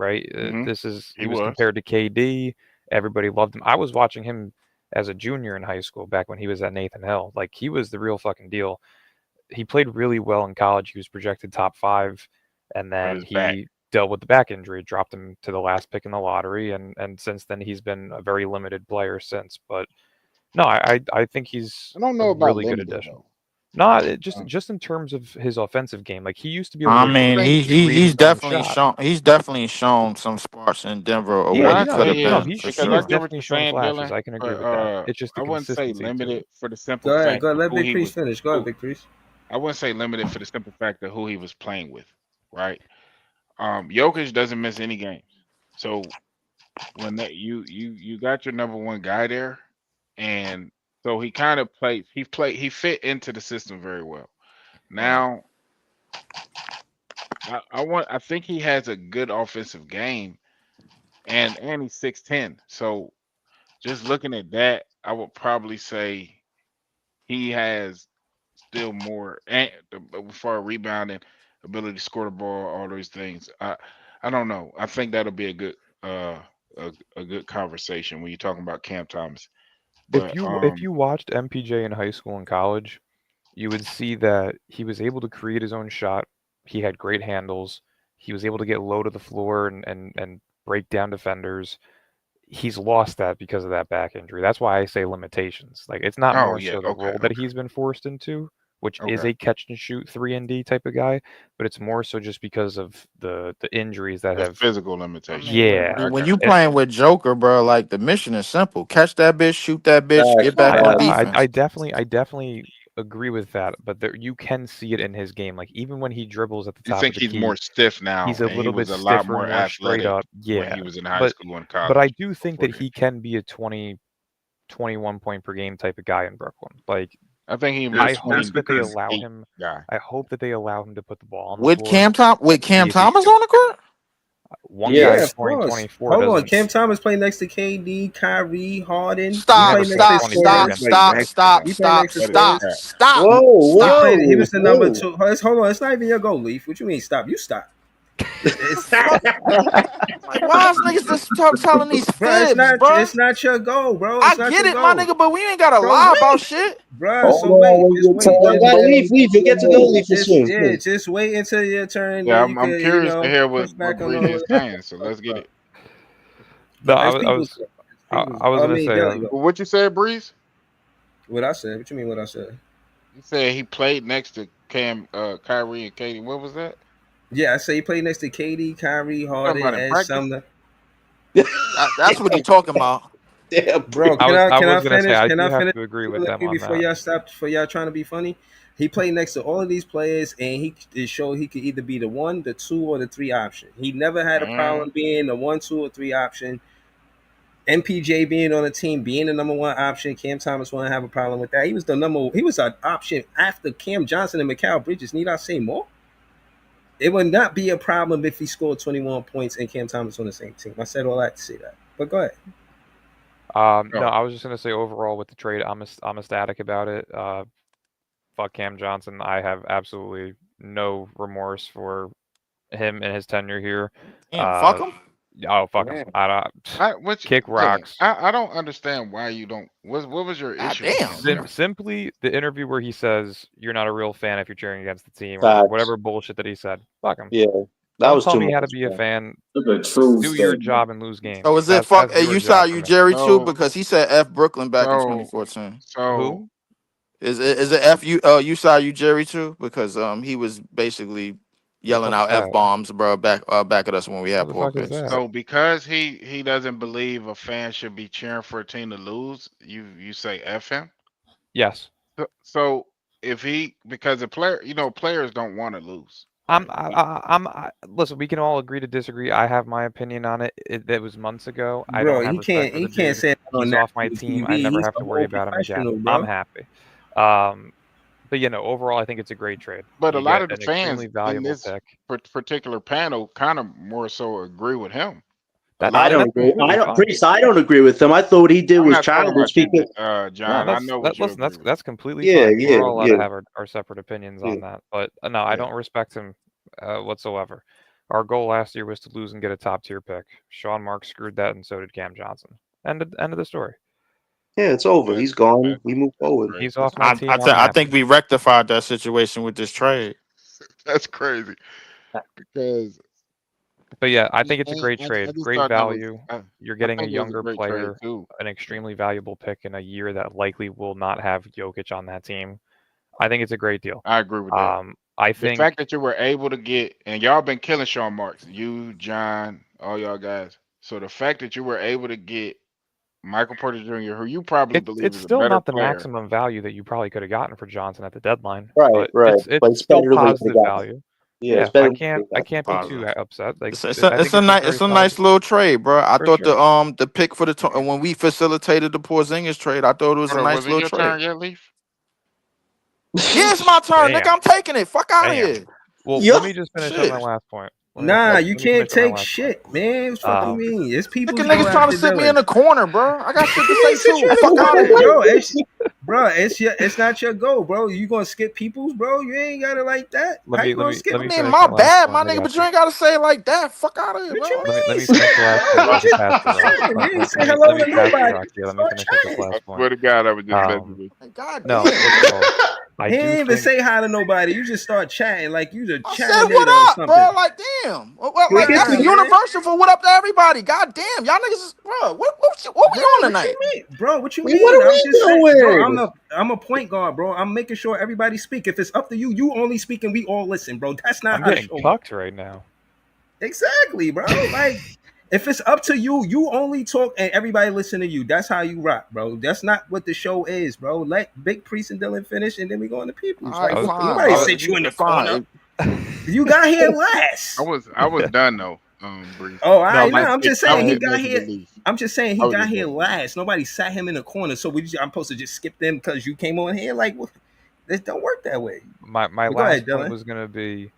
right? Hmm. He He was was. compared to KD. Everybody loved him. I was watching him as a junior in high school back when he was at Nathan Hill. Like he was the real fucking deal. He played really well in college. He was projected top 5, and But then his back. he dealt with the back injury, dropped him to the last pick in the lottery, and since then he's been a very limited player since. But no, I think he's I don't a know about really good limited addition. though. No, Uh, just in terms of his offensive game, like he used to be able I to I mean, think create he's his own definitely shot. shown some sparks in Denver of Yeah, what he I could say have no, is been for because he I has sure. get what definitely you're shown saying, flashes. Dylan, I can agree but with that. It's just I the wouldn't say consistency to limited it. for the simple Go ahead. fact Go ahead. of Let who Big he Priest was. finish. Go ahead, Who Big Priest. I wouldn't say limited for the simple fact of who he was playing with, right? Jokic doesn't miss any games, so when that you got your number one guy there, and so he kind of played. He fit into the system very well. Now I think he has a good offensive game, and he's 6'10". So just looking at that, I would probably say he has still more and for rebounding ability to score the ball, all those things. I don't know. I think that'll be a good a good conversation when you're talking about Cam Thomas. But If you watched MPJ in high school and college, you would see that he was able to create his own shot. He had great handles. He was able to get low to the floor and break down defenders. He's lost that because of that back injury. That's why I say limitations. Like it's not oh more yeah, so the okay, role that okay, he's been forced into, which is okay. a catch and shoot 3 and D type of guy, but it's more so just because of the injuries that The have. physical I limitation. mean, Yeah, when I you and playing with Joker, bro, like the mission is simple: catch that bitch, shoot that bitch, get Facts, no, back on facts. defense. I definitely agree with that, but there you can see it in his game. Like even when he dribbles at the you top of think the he's key, more stiff now, he's a and he little bit was a lot stiffer, more more straight athletic up. when Yeah, he was in high but school and but I college do think before that the he can be a 20, 21 point per game type of guy in Brooklyn. Like I think he I was That's hope that they because allow 28 him. guy. I hope that they allow him to put the ball on the With floor Cam see if he Thomas on the court. one yeah, guy Yes. of scoring course. 24 Hold on. doesn't Cam Thomas played next to KD, Kyrie, Harden. He never Stop, played next scored to stop, 24 stop, Spurs. against Played stop, them. next to stop, He them. played stop, next to That is stop, Spurs. cap. stop, Whoa, He stop. played. He whoa, was the number whoa. 2. Hold on. It's not even your goal, Leaf. What you mean stop? You stop. It's Fuck. Like, why is niggas just telling these bro. It's fibs, not. bro? It's not your goal, bro. I It's not get your it, my goal, nigga, but we ain't gotta bro. lie about Wait, shit. bro. Hold So on wait. when Just your wait. turn, Just man. wait. Leaf, you get to go, Leaf, for Just soon. yeah. Just wait until your turn. Yeah, Then you I'm could, curious to hear push what back on Breezy all is of that. saying. So let's get it. No, It's people's. It's people's. I was I gonna mean, say there you go. Well, what you said, Breeze? What I said. What you mean? What I said? You said he played next to Kyrie and Katie. What was that? Yeah, I say he played next to KD, Kyrie, You talking Harden, about in and practice? Sumner. That's what he talking about. Damn, Bro, I can I was gonna say finish? I Can do I have finish to agree with them on before that. y'all stop? For y'all trying to be funny, he played next to all of these players, and it showed he could either be the 1, the 2, or the 3 option. He never had a Mm. problem being the 1, 2, or 3 option. MPJ being on the team, being the number 1 option. Cam Thomas wouldn't have a problem with that. He was the number. He was an option after Cam Johnson and Mikal Bridges. Need I say more? It would not be a problem if he scored 21 points and Cam Thomas on the same team. I said all that to say that. But go ahead. No, Oh, I was just gonna say overall with the trade, I'm ecstatic about it. Fuck Cam Johnson. I have absolutely no remorse for him and his tenure here. Damn, fuck Uh, him. oh fuck him. man. I don't Which kick Dylan, rocks. I don't understand why you don't. What was your God issue with damn. Cam Johnson? Simply the interview where he says you're not a real fan if you're cheering against the team or Facts. whatever bullshit that he said. Fuck him. Yeah, that Don't was tell too me how to much, be a man. fan. That's a true Do your statement. job and lose So games. is it fuck? That's Hey, your you saw job for you me. Jerry too So because he said F Brooklyn back in so 2014. so Who? Is it F you saw you Jerry too because he was basically Who the yelling fuck's out F that? bombs, bro, back at us when we Who had the poor fuck is picks. that? so because he doesn't believe a fan should be cheering for a team to lose, you say F him. Yes. So if he because the player players don't want to lose, I'm right? listen, we can all agree to disagree. I have my opinion on it. That was months ago. I Bro, don't have respect for he the can't dude. say that on He's off my national team. I TV. never He's have a to worry whole about him again. professional, I'm bro. happy. But overall I think it's a great trade. But a You lot get of the an extremely fans in valuable this pick. particular panel kind of more so agree with him. A That's I lot of don't that's the agree. fans. completely fine. Priest, I don't agree with him. I thought what he did I'm was not talking childish about you, because No, John. I know what you listen, agree with. that's completely yeah, fine. yeah, We're all allowed yeah, to have our separate opinions yeah. on that. But no, I Yeah. don't respect him whatsoever. Our goal last year was to lose and get a top tier pick. Sean Marks screwed that, and so did Cam Johnson. End of the story. Yeah, it's over. He's gone. We move forward. He's off my team. I'm I happy. think we rectified that situation with this trade. That's crazy. Because But yeah, I think it's a great I trade. just Great thought that was- value. I- You're I getting a think it was younger great trade, player, too. an extremely valuable pick in a year that likely will not have Jokic on that team. I think it's a great deal. I agree with that. I The think fact that you were able to get, and y'all been killing Sean Marks, you, John, all y'all guys. So the fact that you were able to get Michael Porter Jr., who you probably believe it's is still a better not the player. maximum value that you probably could have gotten for Johnson at the deadline. Right, but right. It's But it's still better than what you positive got. value. Yeah, Yeah, it's better I than can't what you got. be too upset. Like It's I a think nice very it's a solid. nice little trade, bro. I For thought sure. the pick for the when we facilitated the Porzingis trade, I thought it was Hold a on, nice was it little your trade. turn yet, Leaf? Yeah, it's my turn, nigga. Damn. I'm taking it. Fuck out of Damn. here. Well, Yo. let me just finish on my Shit. last point. Nah, you let me can't finish on my take last shit, man. What the fuck you mean? It's people Nigga, who niggas go trying to after sit me in Dylan. the corner, bro. I got shit to He say sit you too. in the Fuck out corner, of here. bro. It's not your goal, bro. You gonna skip people's, bro? You ain't got it like that. How you gonna skip? let I me mean, finish my my last bad, point. my I nigga, got but you. you ain't gotta say it like that. Fuck out of here, What bro. you mean? Let me finish the last point. What Just pass the rock. you Let ain't me say hello let me to pass the nobody. rock. Yeah, let me Start finish with this chatting. last I point. swear to God, I was just messing with you. God No, damn. what's it called? I He do ain't even think say hi to nobody. You just start chatting like you the I said chatinator what or up, something. bro? Like damn. Well, like Nah, that's the man. universal for what up to everybody. God damn, y'all niggas is bro. What we Bro, on what tonight? you mean? Bro, what you What mean? are I'm we just saying, bro, doing? I'm a point guard, bro. I'm making sure everybody speak. If it's up to you, you only speak and we all listen, bro. That's not I'm how the getting show cucked right now. Exactly, bro. Like if it's up to you, you only talk and everybody listen to you. That's how you rock, bro. That's not what the show is, bro. Let Big Priest and Dylan finish, and then we go on to people's. All right, Like fine. nobody I- sit you in the corner. Fine. You got here last. I was done though. Breeze. Oh, I know. my- I'm just I saying was he just got messing here. with Leaf. I'm just saying I he was got just here messing. last. Nobody sat him in the corner. So I'm supposed to just skip them because you came on here. Like, this don't work that way. My But go last ahead, point Dylan. was gonna be,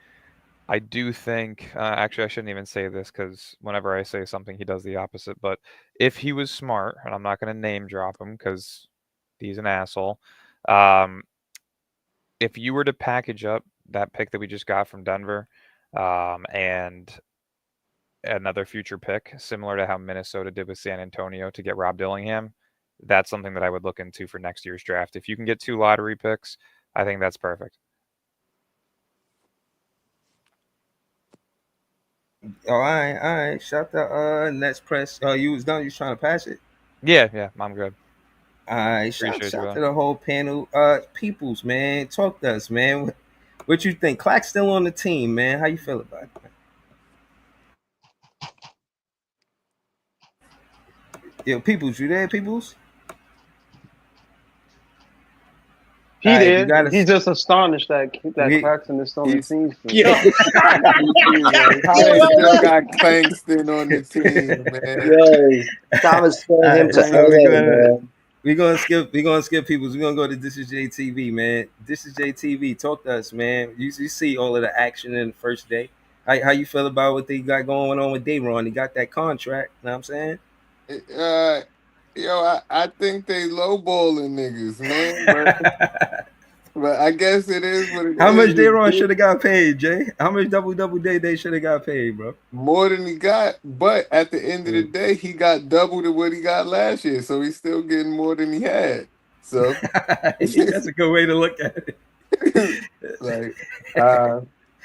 I do think. Actually, I shouldn't even say this because whenever I say something, he does the opposite. But if he was smart, and I'm not gonna name drop him because he's an asshole. If you were to package up that pick that we just got from Denver, and another future pick, similar to how Minnesota did with San Antonio to get Rob Dillingham, that's something that I would look into for next year's draft. If you can get 2 lottery picks, I think that's perfect. Oh, all right. Shut the Nets press. Oh, you was done. You was trying to pass it. Yeah, I'm good. All right, Appreciate you, shout brother. to the whole panel. Peoples, man, talk to us, man. What you think? Clack's still on the team, man. How you feel about it? Yo, Peoples, you there, Peoples? He All right, did. you gotta- He's just astonished that Claxton is still on the he's- team. Yeah. How they still got Clangston on the team, man. Yo, Thomas told him to so LA, man. we're gonna skip Peoples. We're gonna go to This Is JTV, man. This is JTV. Talk to us, man. You see all of the action in the first day. How you feel about what they got going on with Dayron? He got that contract. You know what I'm saying? Yo, I think they lowballing niggas, man. But I guess it is what it is. How much Dayron should have got paid, Jay? How much double day they should have got paid, bro? More than he got, but at the end of the day, he got double to what he got last year, so he's still getting more than he had. So that's a good way to look at it. like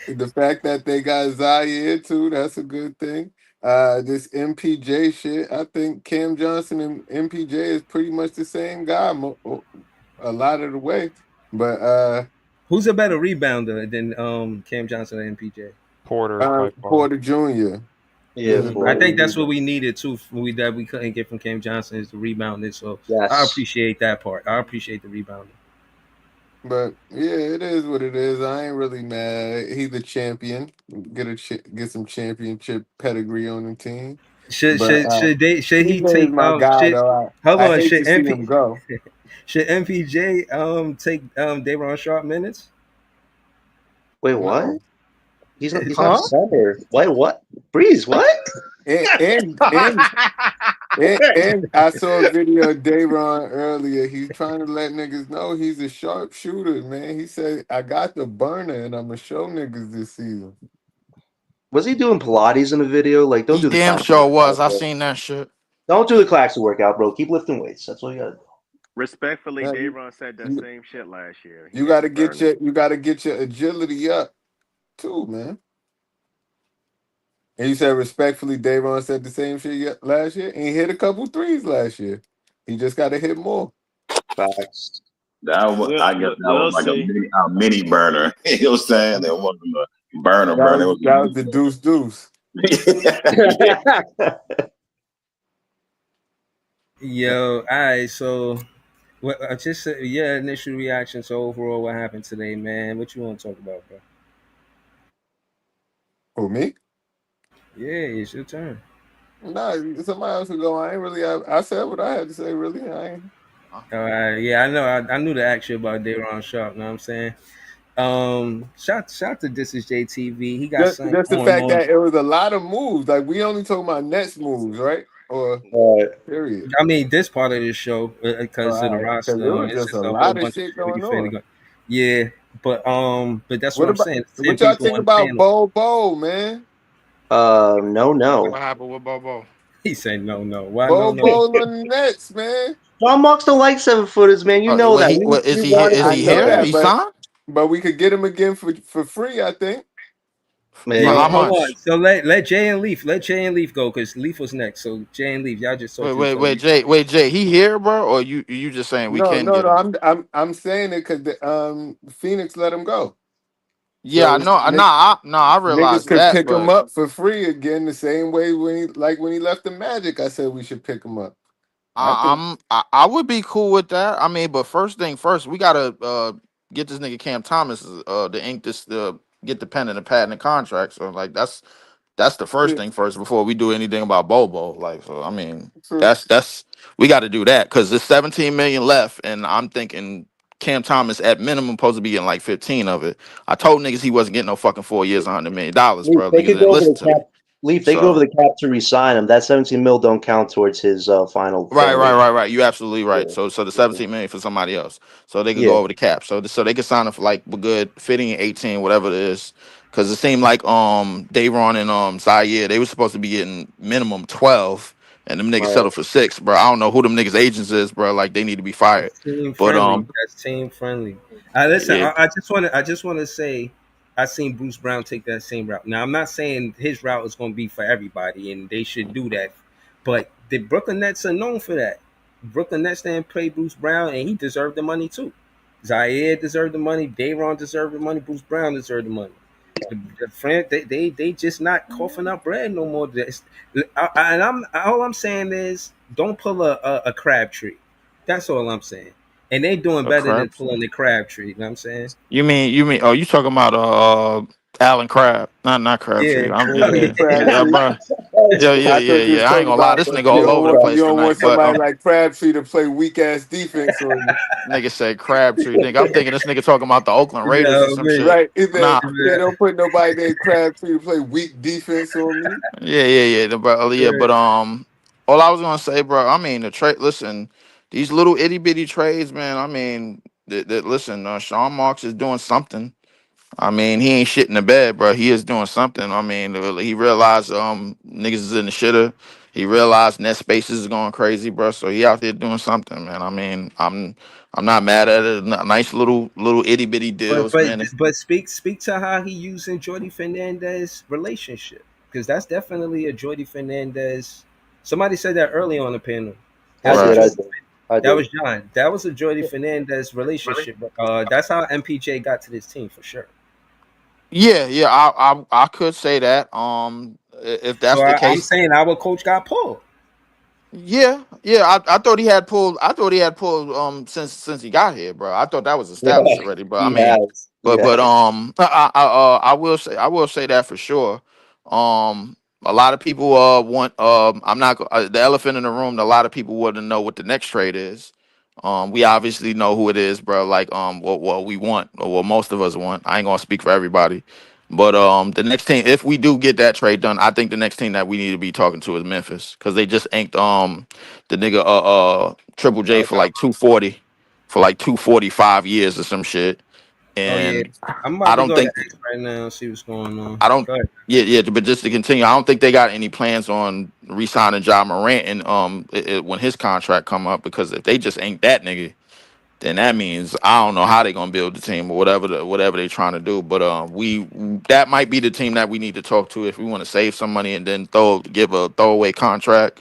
the fact that they got Zaire too, that's a good thing. This MPJ shit, I think Cam Johnson and MPJ is pretty much the same guy a lot of the way. But who's a better rebounder than Cam Johnson and MPJ? Porter Jr. Yeah, I think that's what we needed too. That we couldn't get from Cam Johnson is the rebounding. So yes. I appreciate that part. I appreciate the rebounding. But yeah, it is what it is. I ain't really mad. He's the champion. Get some championship pedigree on the team. Should he take my guy though? Hold on, hate to see him go. Should MPJ take Dayron Sharp minutes? Wait, what? He's not center. What? Breeze, what? And I saw a video of Dayron earlier. He's trying to let niggas know he's a sharp shooter, man. He said, I got the burner and I'm going to show niggas this season. Was he doing Pilates in the video? Like, don't He do the damn classic sure workout, was. I bro. seen that shit. Don't do the classic workout, bro. Keep lifting weights. That's all you gotta do. Respectfully, Yeah, Dayron said that you, same shit last year. He you had gotta to get burn your it. you gotta get your agility up too, man. And you said respectfully, Davon said the same shit last year, and he hit a couple threes last year. He just got to hit more. Facts. I guess that We'll was like see. a mini burner. You know what I'm saying? It wasn't a burner. It was That was the deuce. Yo, all right. So, what? Just your initial reaction to overall what happened today, man. What you want to talk about, bro? Who, me? Yeah, it's your turn. Nah, somebody else would go. I ain't really. I said what I had to say. Really, I ain't. All right. Yeah, I know. I knew to ask you about Dayron Sharp. Know what I'm saying? Shout to This Is JTV. He got something Just the going fact on. that it was a lot of moves. Like we only talking about Nets moves, right? Or period. I mean, this part of the show because of the Because roster, there was it's just just a a whole lot of bunch of shit shit we going finna on. go. Yeah, but that's what What I'm about saying. what 10 y'all people think on the about panel. Bo, man? No. What happened with Bobo? He said no. Why Bo no? on the Nets, man. John Marks don't like 7-footers, man. You know that. Is We he wanted is to I he see know here? that. that, He signed? but we could get him again for free. I think. Man, For Yo, how hold on. much? So let Jay and Leaf go because Leaf was next. So Jay and Leaf, y'all just talk to each other. Wait, Jay. He here, bro? Or you just saying we No, can get no. him? I'm saying it because Phoenix let him go, Yeah, I so know. I niggas realized could that, pick him but up for free again the same way when he left the Magic. I said we should pick him up. I think I would be cool with that. I mean, but first thing first, we gotta get this nigga Cam Thomas the ink this get the pen and the pad and the contract. So like that's the first yeah, thing first before we do anything about Bobo. Like, so I mean, true. that's we got to do that because there's 17 million left, and I'm thinking Cam Thomas at minimum supposed to be getting like 15 of it. I told niggas he wasn't getting no fucking 4 years, $100 million, Leaf, bro. they Niggas could didn't go over listen the to me. cap. Leaf, they could go over So the cap to re-sign him. That 17 mil don't count towards his final thing. right. You absolutely right. Yeah. So the 17 million for somebody else, so they could Yeah. go over the cap. So they could sign up for like a good 15, 18, whatever it is. Because it seemed like Dayron and Zaire, they were supposed to be getting minimum 12, and them niggas Right. settled for 6, bro. I don't know who them niggas agents is, bro. Like they need to be fired. That's team But friendly. That's team friendly. Listen, yeah, I just want to say, I seen Bruce Brown take that same route. Now, I'm not saying his route is going to be for everybody, and they should do that. But the Brooklyn Nets are known for that. Brooklyn Nets didn't play Bruce Brown, and he deserved the money too. Zaire deserved the money. Dayron deserved the money. Bruce Brown deserved the money. The friend, they just not coughing up bread no more. And all I'm saying is, don't pull a Crabtree. That's all I'm saying. And they doing a better than crap. pulling the Crabtree. You know what I'm saying? You mean? Oh, you talking about Alan Crab? Not Crabtree. Yeah. Yeah, Crabtree. bro. I thought you was Yeah. I ain't talking gonna lie. about This nigga all over the you place don't want tonight. But somebody like Crabtree to play weak ass defense on you. nigga said Crabtree. Nigga, I'm thinking this nigga talking about the Oakland Raiders or No, some man. shit. Right? Nah. They don't put nobody named Crabtree to play weak defense on me. But all I was gonna say, bro. I mean, the trade. Listen, these little itty bitty trades, man. I mean, listen, Sean Marks is doing something. I mean, he ain't shit in the bed, bro. He is doing something. I mean, he realized niggas is in the shitter. He realized net spaces is going crazy, bro. So he out there doing something, man. I mean, I'm not mad at it. Nice little itty bitty But deals, but man. but speak to how he using Jordy Fernandez relationship, because that's definitely a Jordy Fernandez. Somebody said that early on the panel. I That's a Right. did. Jordy, I that did. was John. That was a Jordy Fernandez relationship. That's how MPJ got to this team for sure. Yeah. I could say that. If that's So the I'm case, saying our coach got pulled. yeah. I thought he had pulled. I thought he had pulled since he got here, bro. I thought that was Yeah, established already. But I he mean, has. Yeah. I will say that for sure. A lot of people want I'm not the elephant in the room. A lot of people want to know what the next trade is. We obviously know who it is, bro. Like what we want or what most of us want. I ain't gonna speak for everybody, but the next team, if we do get that trade done, I think the next team that we need to be talking to is Memphis because they just inked the nigga Triple J for like 240 for like 245 years or some shit. And I'm I about to don't go think to X right now and see what's going on. I don't. Go ahead. Yeah. But just to continue, I don't think they got any plans on re-signing Ja Morant and when his contract come up, because if they just ain't that nigga, then that means I don't know how they gonna build the team or whatever they trying to do. But that might be the team that we need to talk to if we want to save some money and then give a throwaway contract.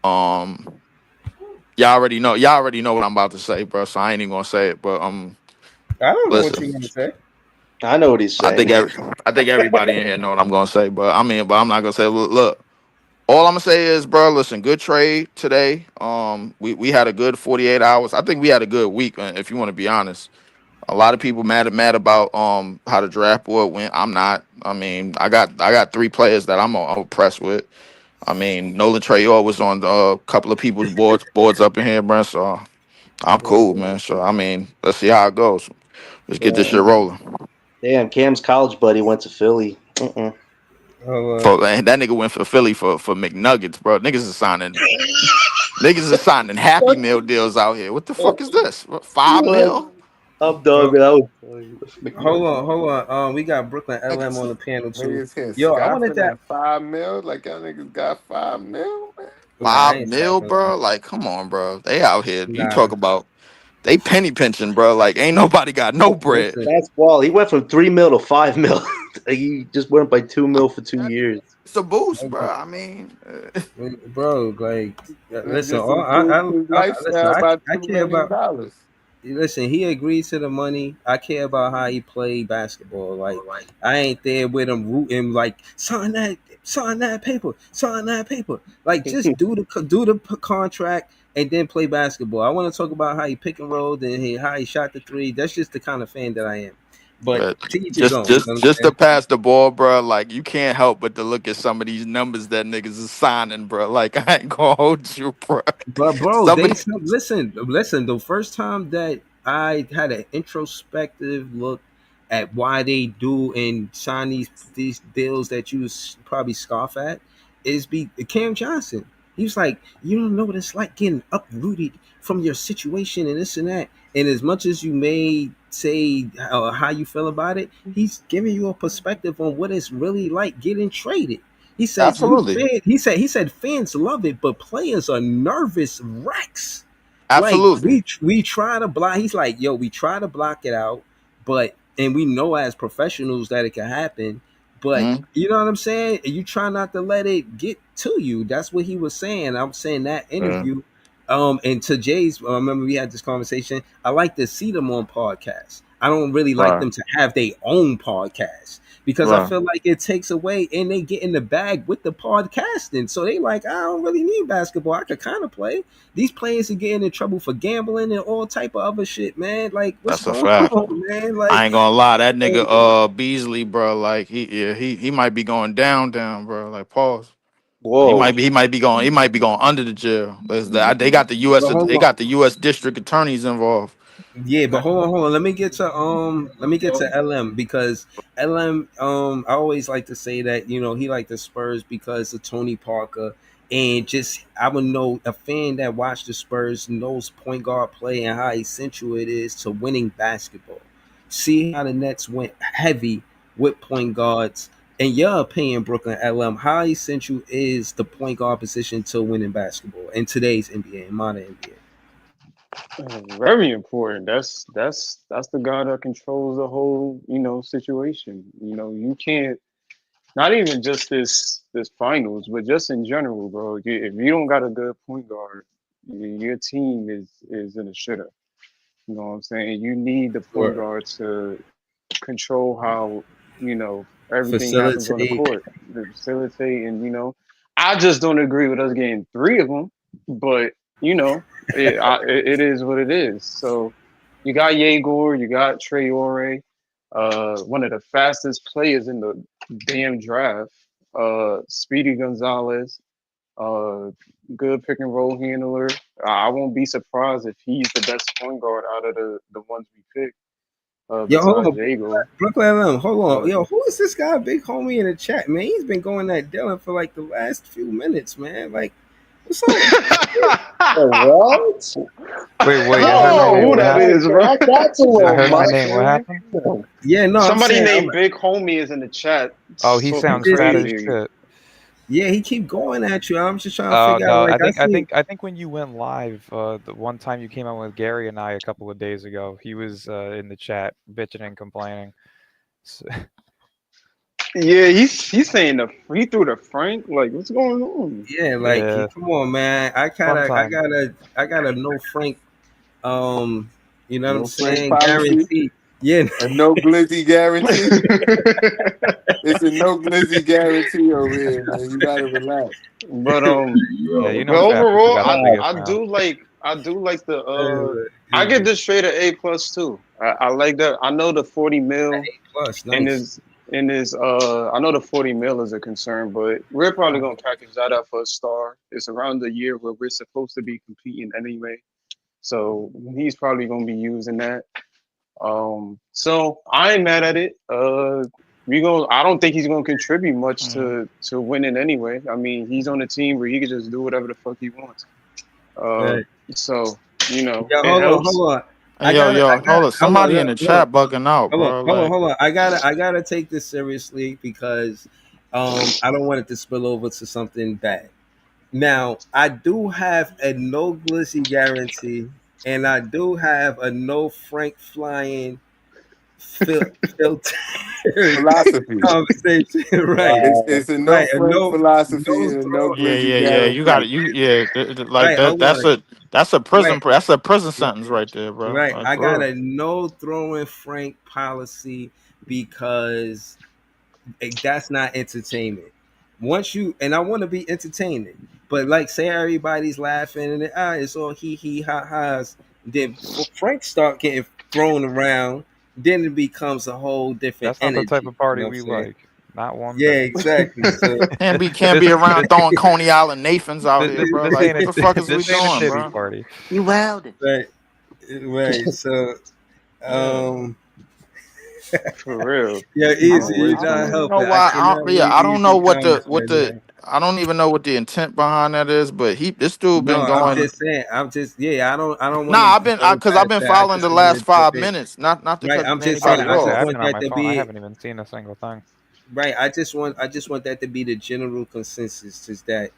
Y'all already know what I'm about to say, bro. So I ain't even gonna say it. But I don't know what listen, you're gonna say. I know what he's I think saying. I think everybody in here know what I'm gonna say. But I'm not gonna say. Look, all I'm gonna say is, bro, listen, good trade today. We had a good 48 hours. I think we had a good week, if you want to be honest. A lot of people mad about how the draft board went. I'm not. I mean, I got 3 players that I'm impressed with. I mean, Nolan Trayor was on a couple of people's boards up in here, bro. So I'm cool, man. So I mean, let's see how it goes. Let's get this shit rolling. Damn, Cam's college buddy went to Philly. And that nigga went for Philly for McNuggets, bro. Niggas is signing Happy Meal deals out here. What the fuck is this? What, 5 mil? I'm dog. Hold on. We got Brooklyn LM on the panel too. Niggas here Yo, I wanted scoffing that. at 5 mil. Like y'all niggas got 5 mil, man. Nah, I 5 ain't mil, stopping. bro? Like, come on, bro. They out here. You Nah, talk about they penny pinching, bro. Like, ain't nobody got no bread. listen, That's Wall. He went from 3 mil to 5 mil. He just went by 2 mil for 2 years. It's a boost, hold bro. on. I mean, Bro, like, listen. Niggas I improved his listen. lifestyle by I $2 care million. about. Listen, he agreed to the money. I care about how he played basketball. Like, I ain't there with him rooting. Like, sign that paper. Like, just do the contract and then play basketball. I want to talk about how he pick and rolled and how he shot the 3. That's just the kind of fan that I am. But to each his own. You know what I'm just to saying? pass the ball, bro. Like, you can't help but to look at some of these numbers that niggas is signing, bro. Like, I ain't gonna hold you, bro. But bro, Somebody, listen. The first time that I had an introspective look at why they do and sign these deals that you probably scoff at is Cam Johnson. He was like, you don't know what it's like getting uprooted from your situation and this and that. And as much as you may say how you feel about it, he's giving you a perspective on what it's really like getting traded. He said, absolutely, he said fans love it, but players are nervous wrecks. Like absolutely. we try to block. He's like, yo, we try to block it out, and we know as professionals that it can happen. But Mhm. you know what I'm saying? You try not to let it get to you. That's what he was saying. I'm saying that interview. And to Jay's, remember we had this conversation. I like to see them on podcasts. I don't really like Right, them to have their own podcast because I right. feel like it takes away and they get in the bag with the podcasting. So they like, I don't really need basketball. I could kind of play. These players are getting in trouble for gambling and all type of other shit, man. Like, what's That's a going fact. on, man? Like, I ain't gonna lie, that nigga Beasley, bro. Like he might be going down, bro. Like pause. Whoa. He might be going under the jail. They got the but hold on. U.S. district attorneys involved. Yeah, but hold on. Let me get to LM because LM I always like to say that, he liked the Spurs because of Tony Parker and just I would know a fan that watched the Spurs knows point guard play and how essential it is to winning basketball. See how the Nets went heavy with point guards. In your opinion, Brooklyn LM, how essential is the point guard position to winning basketball in today's NBA, modern NBA? Very important. That's the guy that controls the whole, situation. You can't, not even just this finals, but just in general, bro. If you don't got a good point guard, your team is in a shitter. You know what I'm saying? You need the point guard to control how, everything happens on the Facilitate. court, to facilitate, and I just don't agree with us getting 3 of them, but it is what it is. So you got Yegor, you got Traore, one of the fastest players in the damn draft, Speedy Gonzalez, good pick and roll handler. I won't be surprised if he's the best point guard out of the ones we picked, Yo, hold besides on. Jago. Brooklyn LM, hold on. But Yo, who is this guy, big homie in the chat, man? He's been going that Dylan for like the last few minutes, man. Like, what's up? What? Wait, I I heard my don't know name. who What that happened? is, bro. That's a I little heard my much. name. What happened? Yeah, no, I'm Somebody saying, named Big Homie is in the chat Oh, he talking sounds fat as crazy. shit. yeah, he keep going at you. I'm just trying to Oh figure out. no, Like, I think when you went live, the one time you came out with Gary and I a couple of days ago, he was in the chat bitching and complaining. So, Yeah, he's saying he threw the Frank. Like, what's going on? yeah, like, yeah, come on, man. I sometimes. gotta no Frank. You know what I'm No Frank saying? policy, Guaranteed. Yeah. a no glizzy guarantee. It's a no glizzy guarantee over here, man. You gotta relax. But Yeah, Yo, you but know, fat people overall, got the biggest I mouth. do like the I Good, give this straight a A+ too. I like that. I know the 40 mil plus, in nice. his I know the 40 mil is a concern, but we're probably gonna package that up for a star. It's around the year where we're supposed to be competing anyway. So he's probably gonna be using that. So I ain't mad at it. I don't think he's gonna contribute much to winning anyway. I mean, he's on a team where he can just do whatever the fuck he wants. Right. So Yo, it helps. hold on. Hey, yo, hold on. Hold on, Somebody in the look. chat bugging out, bro. Like, Hold on. I gotta take this seriously because I don't want it to spill over to something bad. Now, I do have a no glizzy guarantee, and I do have a no Frank flying filtered Philosophy. conversation. Right. It's a no Right. A Frank philosophy no and a no throw. glizzy yeah. You got guarantee. it. Like Right. Hold on. that's a Right. prison sentence right there, bro. Right. Like, I for got real. a no throwing Frank policy because that's not entertainment. Once you and I want to be entertaining, but like say everybody's laughing and it's all he ha ha's. Then Frank start getting thrown around, then it becomes a whole different That's not the type energy. of You party know what I'm we saying? like. Not one Yeah, bit. exactly. So Can't This be around this throwing Coney Island Nathans out here, bro. this Like, ain't what a the fuck is we this ain't a doing, titty bro? party. You wildin'. right, right. So Yeah. For real. yeah, I easy. don't You I Crazy, not don't man. know helping. I why. cannot read I don't know easy what comments right now. I don't even know what the intent behind that is. But this dude No, been I'm going. just saying. I'm just I don't want Nah, to go because I've past been that. I following just the wanted last to jump 5 minutes. Not to right. cut I'm just Oh, saying. anybody I honestly, just off. I've want been on that my to phone. I be haven't even seen a single thing. right. I just want that to be the general consensus. Is that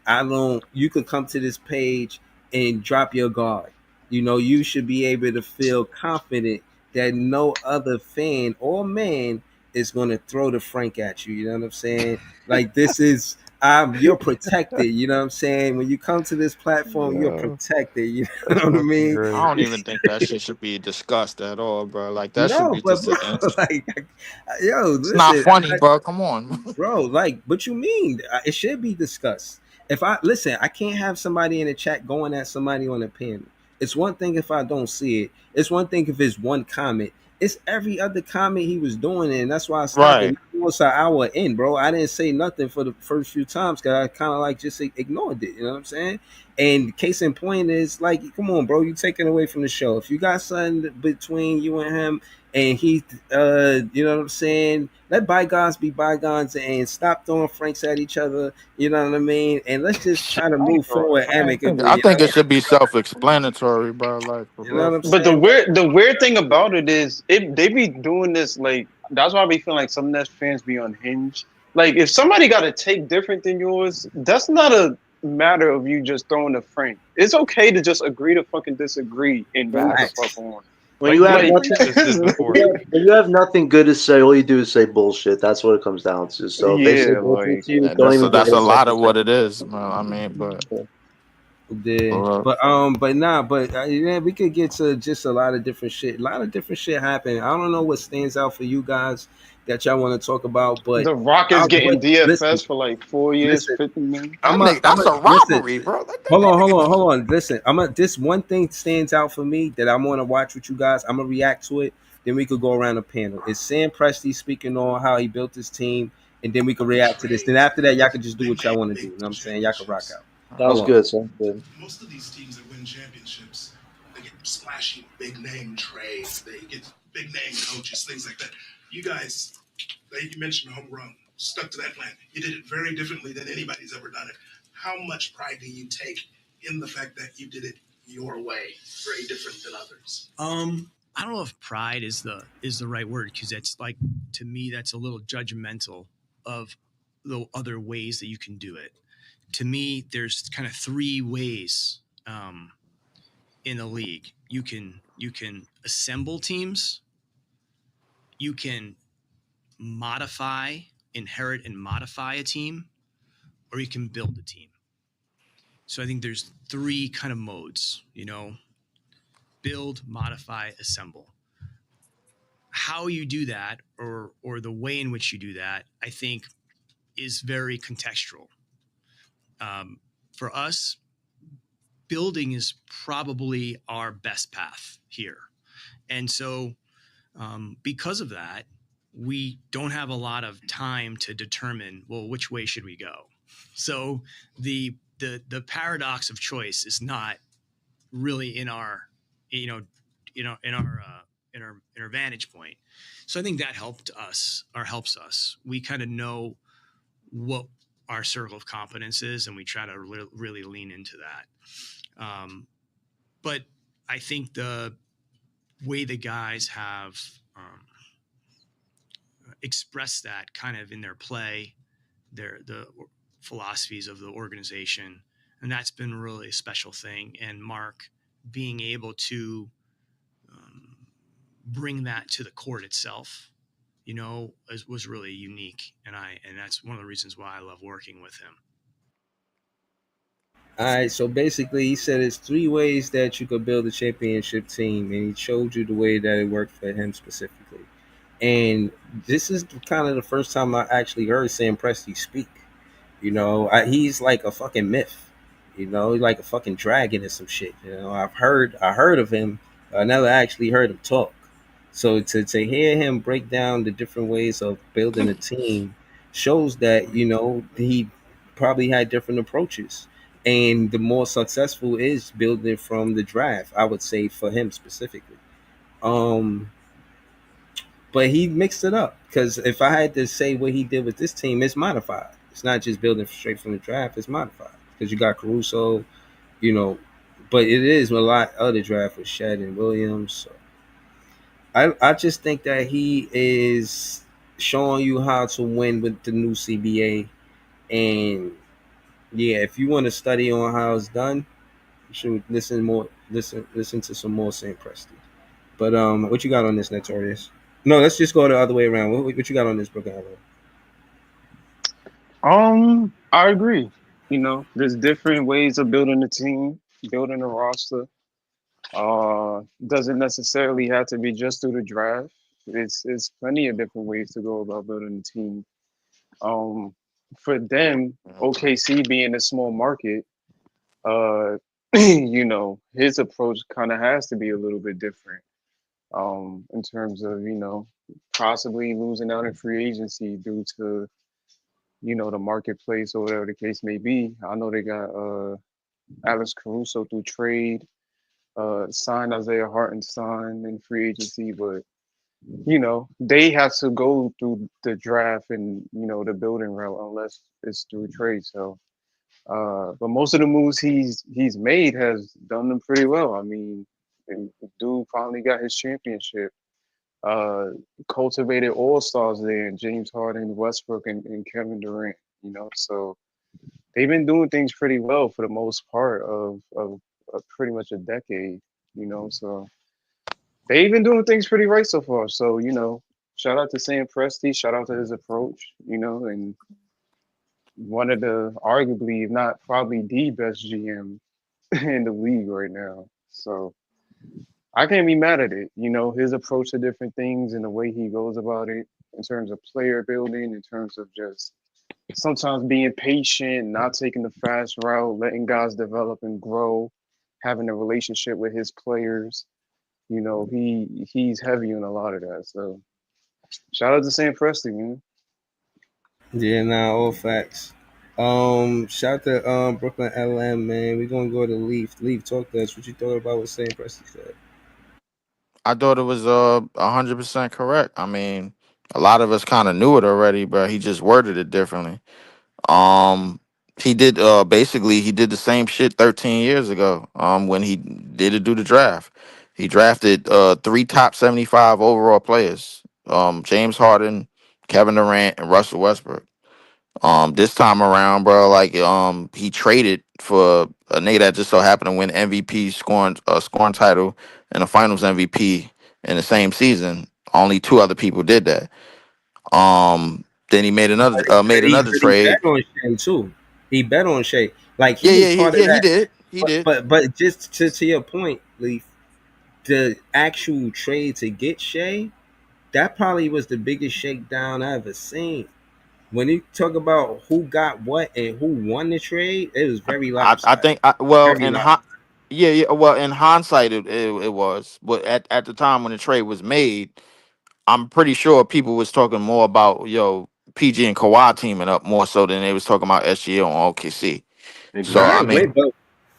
I don't. You could come to this page and drop your guard. You know, you should be able to feel confident that no other fan or man is going to throw the Frank at you. You know what I'm saying? Like this is. You're protected. You know what I'm saying? When you come to this platform, you're Yeah, protected. You know that's what I fucking mean? I great. don't even think that shit should be discussed at all, bro. Like, that should No, be but just. bro, like, yo, It's not listen, funny, bro. Come on. bro, like, what you mean? It should be discussed. If I listen, I can't have somebody in the chat going at somebody on a panel. It's one thing if I don't see it. It's one thing if it's one comment. It's every other comment he was doing, and that's why I stopped it. Right. It was an hour in, bro. I didn't say nothing for the first few times because I kind of like just ignored it. You know what I'm saying? And case in point is like, come on, bro, you taking away from the show. If you got something between you and him, and he, you know what I'm saying? Let bygones be bygones and stop throwing Franks at each other. You know what I mean? And let's just Shit, try to I ain't move throwing forward Frank. I amicably. think it should be self-explanatory, bro. Like, for You know real. what I'm But the saying? weird thing about it is they be doing this like that's why we feel like some Nets fans be unhinged. Like if somebody got a take different than yours, that's not a matter of you just throwing a Frank. It's okay to just agree to fucking disagree and move the fuck Facts. on. When Like you have me and Like nothing, Breach just did before. when you have nothing good to say, all you do is say bullshit. That's what it comes down to. So if they say yeah, bullshit like to you, Yeah, don't even give that's it a a lot second of what thought. it is, man. I mean, but Yeah, for real. but yeah, we could get to just a lot of different shit. A lot of different shit happening. I don't know what stands out for you guys that y'all want to talk about, but the Rockets getting listen, DFS for like 4 years, listen. 50 million. That's a Listen. robbery, bro. Let that Hold on. Listen, this one thing stands out for me that I'm gonna watch with you guys. I'm gonna react to it. Then we could go around the panel. It's Sam Presti speaking on how he built his team, and then we can react to this. Then after that, y'all can just do what y'all want to do. You know what I'm saying? Y'all can rock out. Sounds Hold on. good. Sounds good. Most of these teams that win championships, they get splashy big name trades, they get big name coaches, things like that. You guys, you mentioned home run, stuck to that plan. You did it very differently than anybody's ever done it. How much pride do you take in the fact that you did it your way, very different than others? I don't know if pride is the right word, because it's like, to me, that's a little judgmental of the other ways that you can do it. To me, there's kind of three ways in the league. You can assemble teams, you can inherit and modify a team, or you can build a team. So I think there's three kind of modes, build, modify, assemble. How you do that, or the way in which you do that, I think is very contextual. For us, building is probably our best path here. And so because of that, we don't have a lot of time to determine, well, which way should we go? So the paradox of choice is not really in our vantage point. So I think that helps us. We kind of know what our circle of competence is, and we try to really lean into that. But I think the way the guys have expressed that kind of in their play, the philosophies of the organization, and that's been really a special thing. And Mark being able to bring that to the court itself, was really unique, and that's one of the reasons why I love working with him. All right, so basically, he said it's three ways that you could build a championship team, and he showed you the way that it worked for him specifically. And this is kind of the first time I actually heard Sam Presti speak. He's like a fucking myth. He's like a fucking dragon or some shit. I heard of him, but I never actually heard him talk. So to hear him break down the different ways of building a team shows that he probably had different approaches. And the more successful is building from the draft, I would say, for him specifically. But he mixed it up, because if I had to say what he did with this team, it's modified. It's not just building straight from the draft, it's modified. Because you got Caruso, but it is a lot of the draft with Shed and Williams. So I just think that he is showing you how to win with the new CBA. And yeah, if you want to study on how it's done, you should listen to some more Sam Presti. But what you got on this, Notorious? No, let's just go the other way around. What you got on this, Brooklyn? I agree. There's different ways of building a team, building a roster. Doesn't necessarily have to be just through the draft. It's plenty of different ways to go about building a team. For them, OKC being a small market, his approach kind of has to be a little bit different. In terms of, possibly losing out in free agency due to, the marketplace or whatever the case may be. I know they got Alex Caruso through trade, signed Isaiah Hartenstein in free agency, but, they have to go through the draft and, the building route unless it's through trade. So, but most of the moves he's made has done them pretty well. I mean, and the dude finally got his championship. Cultivated all-stars there, James Harden, Westbrook, and Kevin Durant. So they've been doing things pretty well for the most part of pretty much a decade. So they've been doing things pretty right so far. So shout out to Sam Presti, shout out to his approach. And one of the arguably, if not probably the best GM in the league right now. So I can't be mad at it. His approach to different things and the way he goes about it in terms of player building, in terms of just sometimes being patient, not taking the fast route, letting guys develop and grow, having a relationship with his players. He's heavy on a lot of that. So shout out to Sam Presti, man. Yeah, all facts. Shout to Brooklyn LM, man. We're gonna go to Leaf. Leaf, talk to us. What you thought about what Sam Presti said? I thought it was 100% correct. I mean, a lot of us kind of knew it already, but he just worded it differently. He did basically he did the same shit 13 years ago. When he did it do the draft. He drafted three top 75 overall players. James Harden, Kevin Durant, and Russell Westbrook. This time around, bro, like he traded for a nigga that just so happened to win MVP scoring title and a finals MVP in the same season. Only two other people did that. Then he made another He trade. bet on Shea too. He bet on Shea. Like he Yeah, was yeah, part of he that. did. He did. But just to your point, Leaf, the actual trade to get Shea, that probably was the biggest shakedown I ever seen. When you talk about who got what and who won the trade, it was very I lopsided. think well Very lopsided. yeah, well in hindsight it was, but at the time when the trade was made, I'm pretty sure people was talking more about PG and Kawhi teaming up more so than they was talking about SGA on OKC. So Nah, I Exactly. mean, but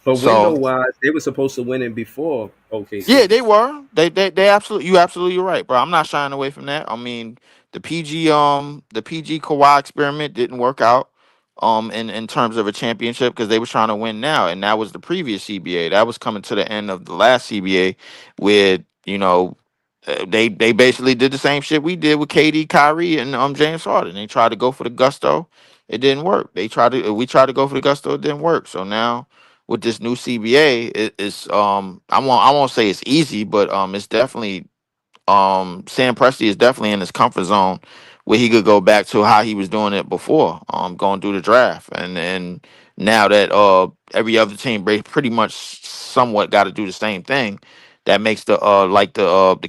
window so wise, they were supposed to win it before yeah, OKC. they were. They absolutely you absolutely right, bro. I'm not shying away from that. I mean, the PG Kawhi experiment didn't work out in terms of a championship because they were trying to win now, and that was the previous CBA. That was coming to the end of the last CBA where, they basically did the same shit we did with KD, Kyrie, and James Harden. They tried to go for the gusto. It didn't work. We tried to go for the gusto, it didn't work. So now with this new CBA, it's I won't say it's easy, but it's definitely Sam Presti is definitely in his comfort zone where he could go back to how he was doing it before, going through the draft, and now that every other team pretty much somewhat got to do the same thing, that makes the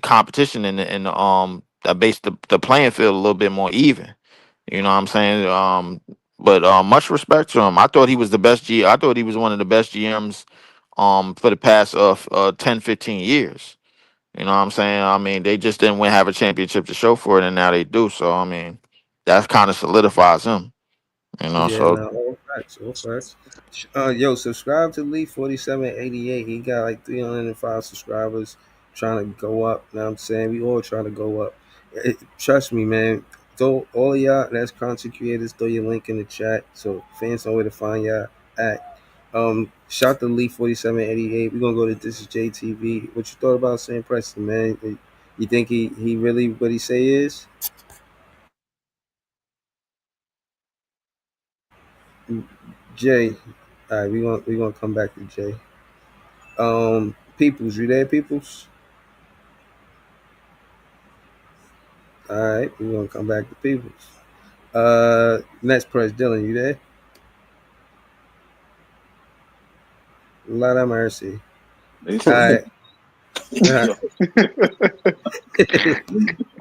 competition that makes the playing field a little bit more even. You know what I'm saying? But much respect to him. I thought he was the best G. I thought he was one of the best GMs for the past 10, 15 years. You know what I'm saying? I mean, they just didn't have a championship to show for it, and now they do. So I mean, that kind of solidifies him. Yeah, So no, all facts, all facts. Yo, subscribe to Lee 4788. He got like 305 subscribers, trying to go up. Know what I'm saying? We all trying to go up. Trust me, man. Throw all of y'all that's content creators, throw your link in the chat so fans know where to find y'all at. Shout to Lee 4788. We're gonna go to This Is JTV. What you thought about Sam Preston, man? You think he really what he say is? Jay. All right, we gonna come back to Jay. Peoples, you there, Peoples? All right, we're gonna come back to Peoples. Next press, Dylan, you there? Lord have mercy. They All said, right. All right.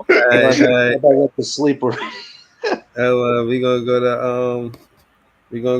I went to sleep already. We gonna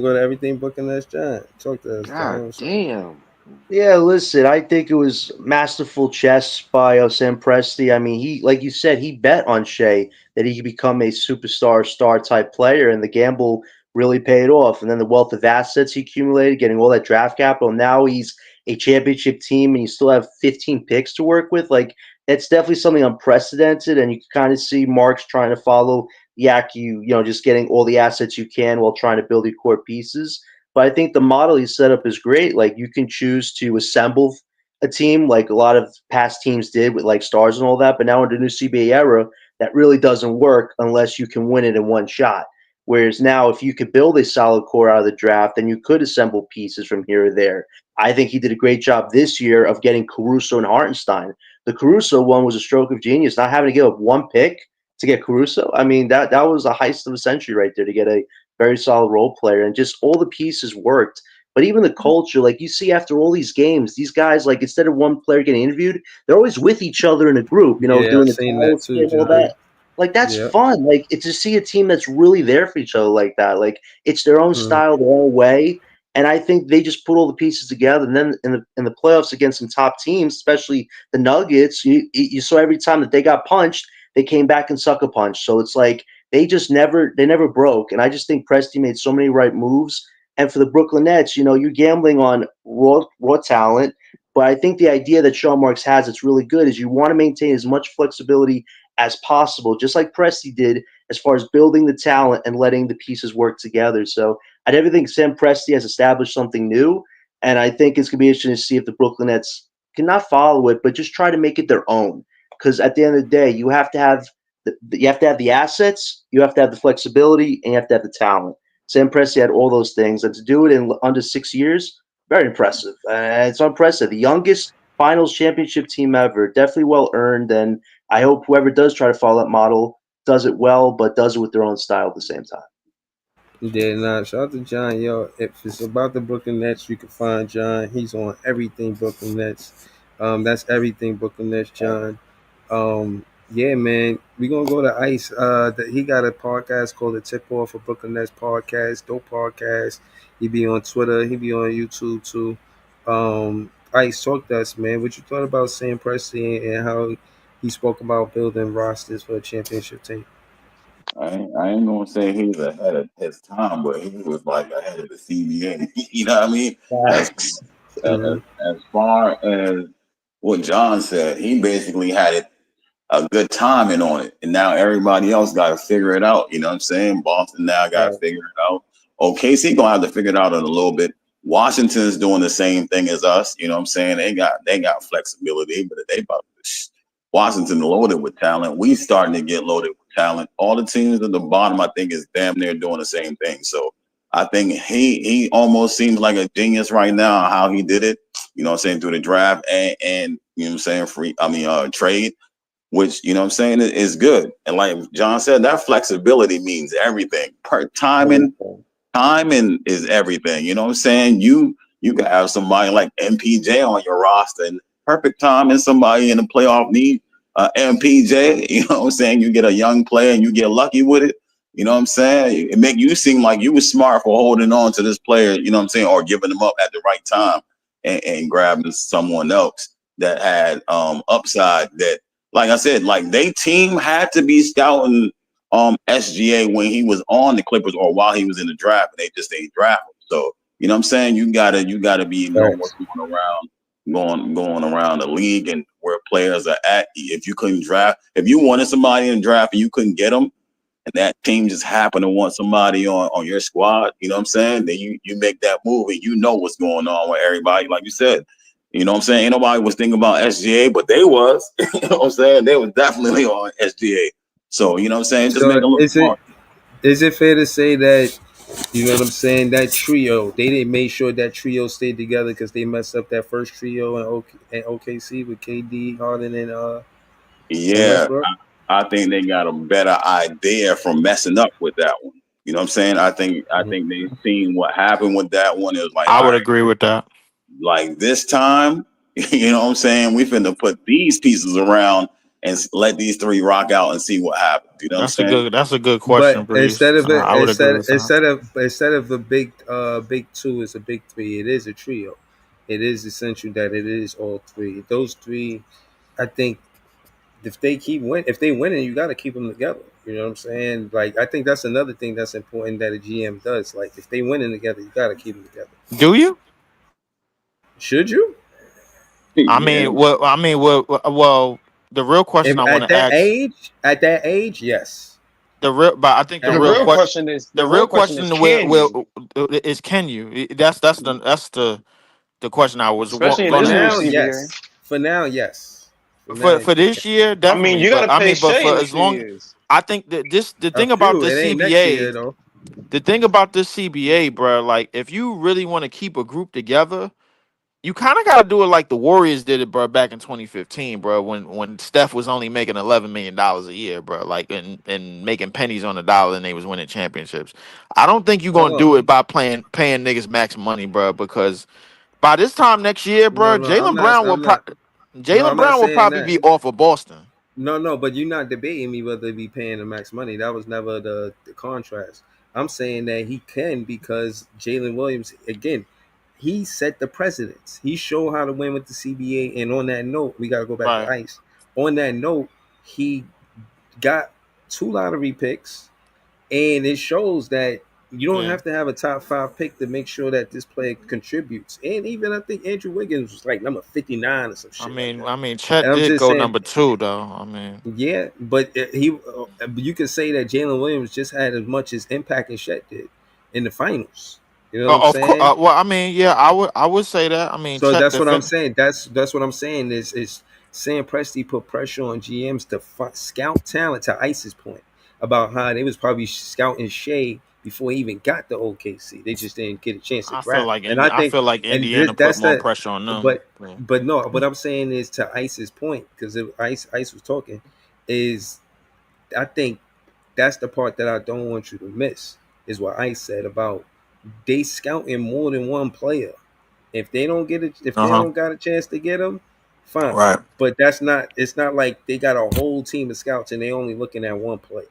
go to everything booking us, John. Talk to us, God John. damn. Yeah, listen, I think it was masterful chess by Sam Presti. I mean, he, like you said, he bet on Shea that he could become a superstar, star type player, and the gamble really paid off. And then the wealth of assets he accumulated, getting all that draft capital. Now he's a championship team, and you still have 15 picks to work with. Like, that's definitely something unprecedented. And you can kind of see Marks trying to follow Yak, just getting all the assets you can while trying to build your core pieces. But I think the model he set up is great. Like, you can choose to assemble a team like a lot of past teams did with like stars and all that. But now in the new CBA era, that really doesn't work unless you can win it in one shot. Whereas now, if you could build a solid core out of the draft, then you could assemble pieces from here or there. I think he did a great job this year of getting Caruso and Hartenstein. The Caruso one was a stroke of genius, not having to give up one pick to get Caruso. I mean, that was a heist of a century right there to get a very solid role player, and just all the pieces worked. But even the culture, like you see after all these games, these guys, like instead of one player getting interviewed, they're always with each other in a group, Yeah, doing I've the seen towel that too, and all John. that. Like, that's Yeah. fun. Like, it's to see a team that's really there for each other like that. Like, it's their own style, their own way. And I think they just put all the pieces together. And then in the playoffs against some top teams, especially the Nuggets, you saw every time that they got punched, they came back and sucker punched. So it's like they never broke. And I just think Presti made so many right moves. And for the Brooklyn Nets, you're gambling on raw talent. But I think the idea that Sean Marks has that's really good is you want to maintain as much flexibility as possible, just like Presti did, as far as building the talent and letting the pieces work together. So I never think Sam Presti has established something new, and I think it's going to be interesting to see if the Brooklyn Nets can not follow it, but just try to make it their own. Because at the end of the day, you have to have the assets, you have to have the flexibility, and you have to have the talent. Sam Presti had all those things, and to do it in under 6 years, very impressive. It's impressive. The youngest finals championship team ever, definitely well earned, and I hope whoever does try to follow that model does it well, but does it with their own style at the same time. Yeah, nah, shout out to John. Yo, if it's about the Brooklyn Nets, you can find John. He's on everything Brooklyn Nets. That's everything Brooklyn Nets, John. Yeah, man, we gonna go to Ice. He got a podcast called the Tip Off of Brooklyn Nets Podcast, dope podcast. He be on Twitter, he be on YouTube too. Ice, talk to us, man. What you thought about Sam Presti and how he spoke about building rosters for a championship team? I ain't gonna say he's ahead of his time, but he was like ahead of the CBA. You know what I mean? As far as what John said, he basically had it a good timing on it, and now everybody else got to figure it out. You know what I'm saying? Boston now got to figure it out. OKC gonna have to figure it out in a little bit. Washington's doing the same thing as us. You know what I'm saying? They got flexibility, but they about to. Washington loaded with talent. We starting to get loaded with talent. All the teams at the bottom, I think, is damn near doing the same thing. So I think he almost seems like a genius right now how he did it. You know what I'm saying, through the draft and you know what I'm saying, trade, which, you know what I'm saying, is good. And like John said, that flexibility means everything. Timing is everything. You know what I'm saying? You can have somebody like MPJ on your roster and perfect time and somebody in the playoff need MPJ, you know what I'm saying? You get a young player and you get lucky with it. You know what I'm saying? It make you seem like you were smart for holding on to this player, you know what I'm saying, or giving them up at the right time and grabbing someone else that had upside that, like I said, like they team had to be scouting SGA when he was on the Clippers or while he was in the draft, and they just ain't draft him. So, you know what I'm saying? You gotta be knowing what's going around the league and where players are at. If you wanted somebody in the draft and you couldn't get them, and that team just happened to want somebody on your squad, you know what I'm saying? Then you make that move and you know what's going on with everybody. Like you said, you know what I'm saying? Ain't nobody was thinking about SGA, but they was. You know what I'm saying? They was definitely on SGA. So, you know what I'm saying? Just make a little smart. Is it fair to say that, you know what I'm saying, that trio, they didn't make sure that trio stayed together because they messed up that first trio in OKC with KD, Harden, and yeah, I think they got a better idea from messing up with that one. You know what I'm saying? I think they seen what happened with that one. It was like, I would agree with that. Like this time, you know what I'm saying? We finna put these pieces around and let these three rock out and see what happens. You know what I'm saying? That's a good question, but instead of I would agree with that. instead of the big two, it's a big three. It is a trio. It is essential that it is all three. Those three, I think, if they winning, you got to keep them together. You know what I'm saying? Like, I think that's another thing that's important that a GM does. Like, if they winning together, you got to keep them together. Do you? Should you? I mean, well, the real question I want to ask at that age, yes. But I think the real question is can you? That's the question I was For now, yes. For this year, definitely. I mean, you got to pay Shea for as long years. I think that the thing about the CBA, the thing about this CBA, bro, like if you really want to keep a group together, you kind of got to do it like the Warriors did it, bro, back in 2015, bro, when Steph was only making $11 million a year, bro, like and making pennies on the dollar, and they was winning championships. I don't think you're gonna do it by paying niggas max money, bro, because by this time next year, bro, Jaylen Brown will probably be off of Boston. No, but you're not debating me whether he be paying the max money. That was never the contrast. I'm saying that he can because Jalen Williams, again, he set the precedence. He showed how to win with the CBA. And on that note, we got to go back to Ice. On that note, he got 2 lottery picks. And it shows that you don't have to have a top 5 pick to make sure that this player contributes. And even I think Andrew Wiggins was like number 59 or some shit. I mean, Chet did go number 2 though. I mean, yeah, but you can say that Jalen Williams just had as much as impact as Chet did. in the finals. You know what I'm Of course. saying? Well, I mean, yeah, I would say that. I mean, So Chet that's what I'm defend. saying. That's what I'm saying is Sam Presti put pressure on GMs to scout talent. To Ice's point about how they was probably scouting Shea before he even got to OKC. They just didn't get a chance to draft him. And I I think, feel like and Indiana put that's more the, pressure on them. but no, what I'm saying is to Ice's point because Ice was talking is I think that's the part that I don't want you to miss is what Ice said about they scouting more than one player. If they don't get it, if they don't got a chance to get them, fine. Right. But that's not. It's not like they got a whole team of scouts and they only looking at one play.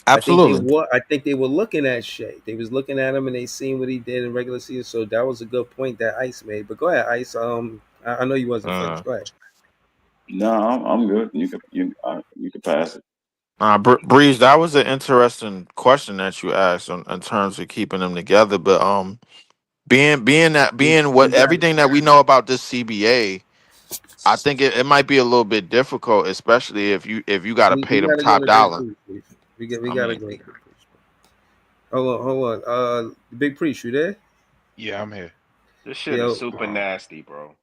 Absolutely. I think they were looking at Shea. They was looking at him and they seen what he did in regular season. So that was a good point that Ice made. But go ahead, Ice. I know you wasn't finished. Go ahead. No, I'm good. You can pass it. Breeze, that was an interesting question that you asked in terms of keeping them together. But being what everything that we know about this CBA, I think it might be a little bit difficult, especially if you got to pay We them gotta go top to Big dollar. Priest. We I gotta mean, go. To Big Priest. Hold on. Big Priest, you there? Yeah, I'm here. This shit is super nasty, bro.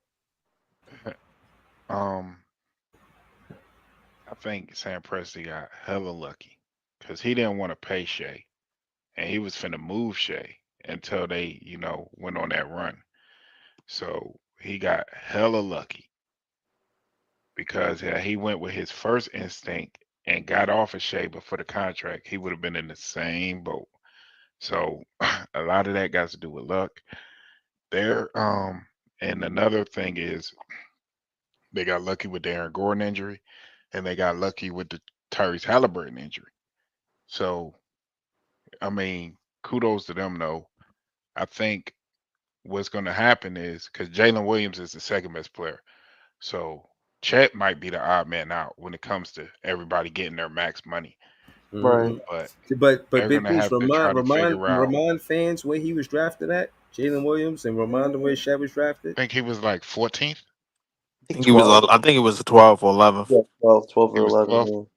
I think Sam Presti got hella lucky because he didn't want to pay Shea, and he was finna move Shea until they, went on that run. So he got hella lucky because he went with his first instinct and got off of Shea, but for the contract, he would have been in the same boat. So a lot of that got to do with luck. And another thing is they got lucky with the Aaron Gordon injury, and they got lucky with the Tyrese Halliburton injury. So, I mean, kudos to them though. I think what's going to happen is because Jalen Williams is the second best player, so Chet might be the odd man out when it comes to everybody getting their max money. Right. But they're Big gonna Priest, have to try to figure out. remind fans where he was drafted at. Jalen Williams, and remind them where Shaq was drafted. I think he was like 14th. I think it was 12 or 11. Yeah, 12 He or was 11. 12th.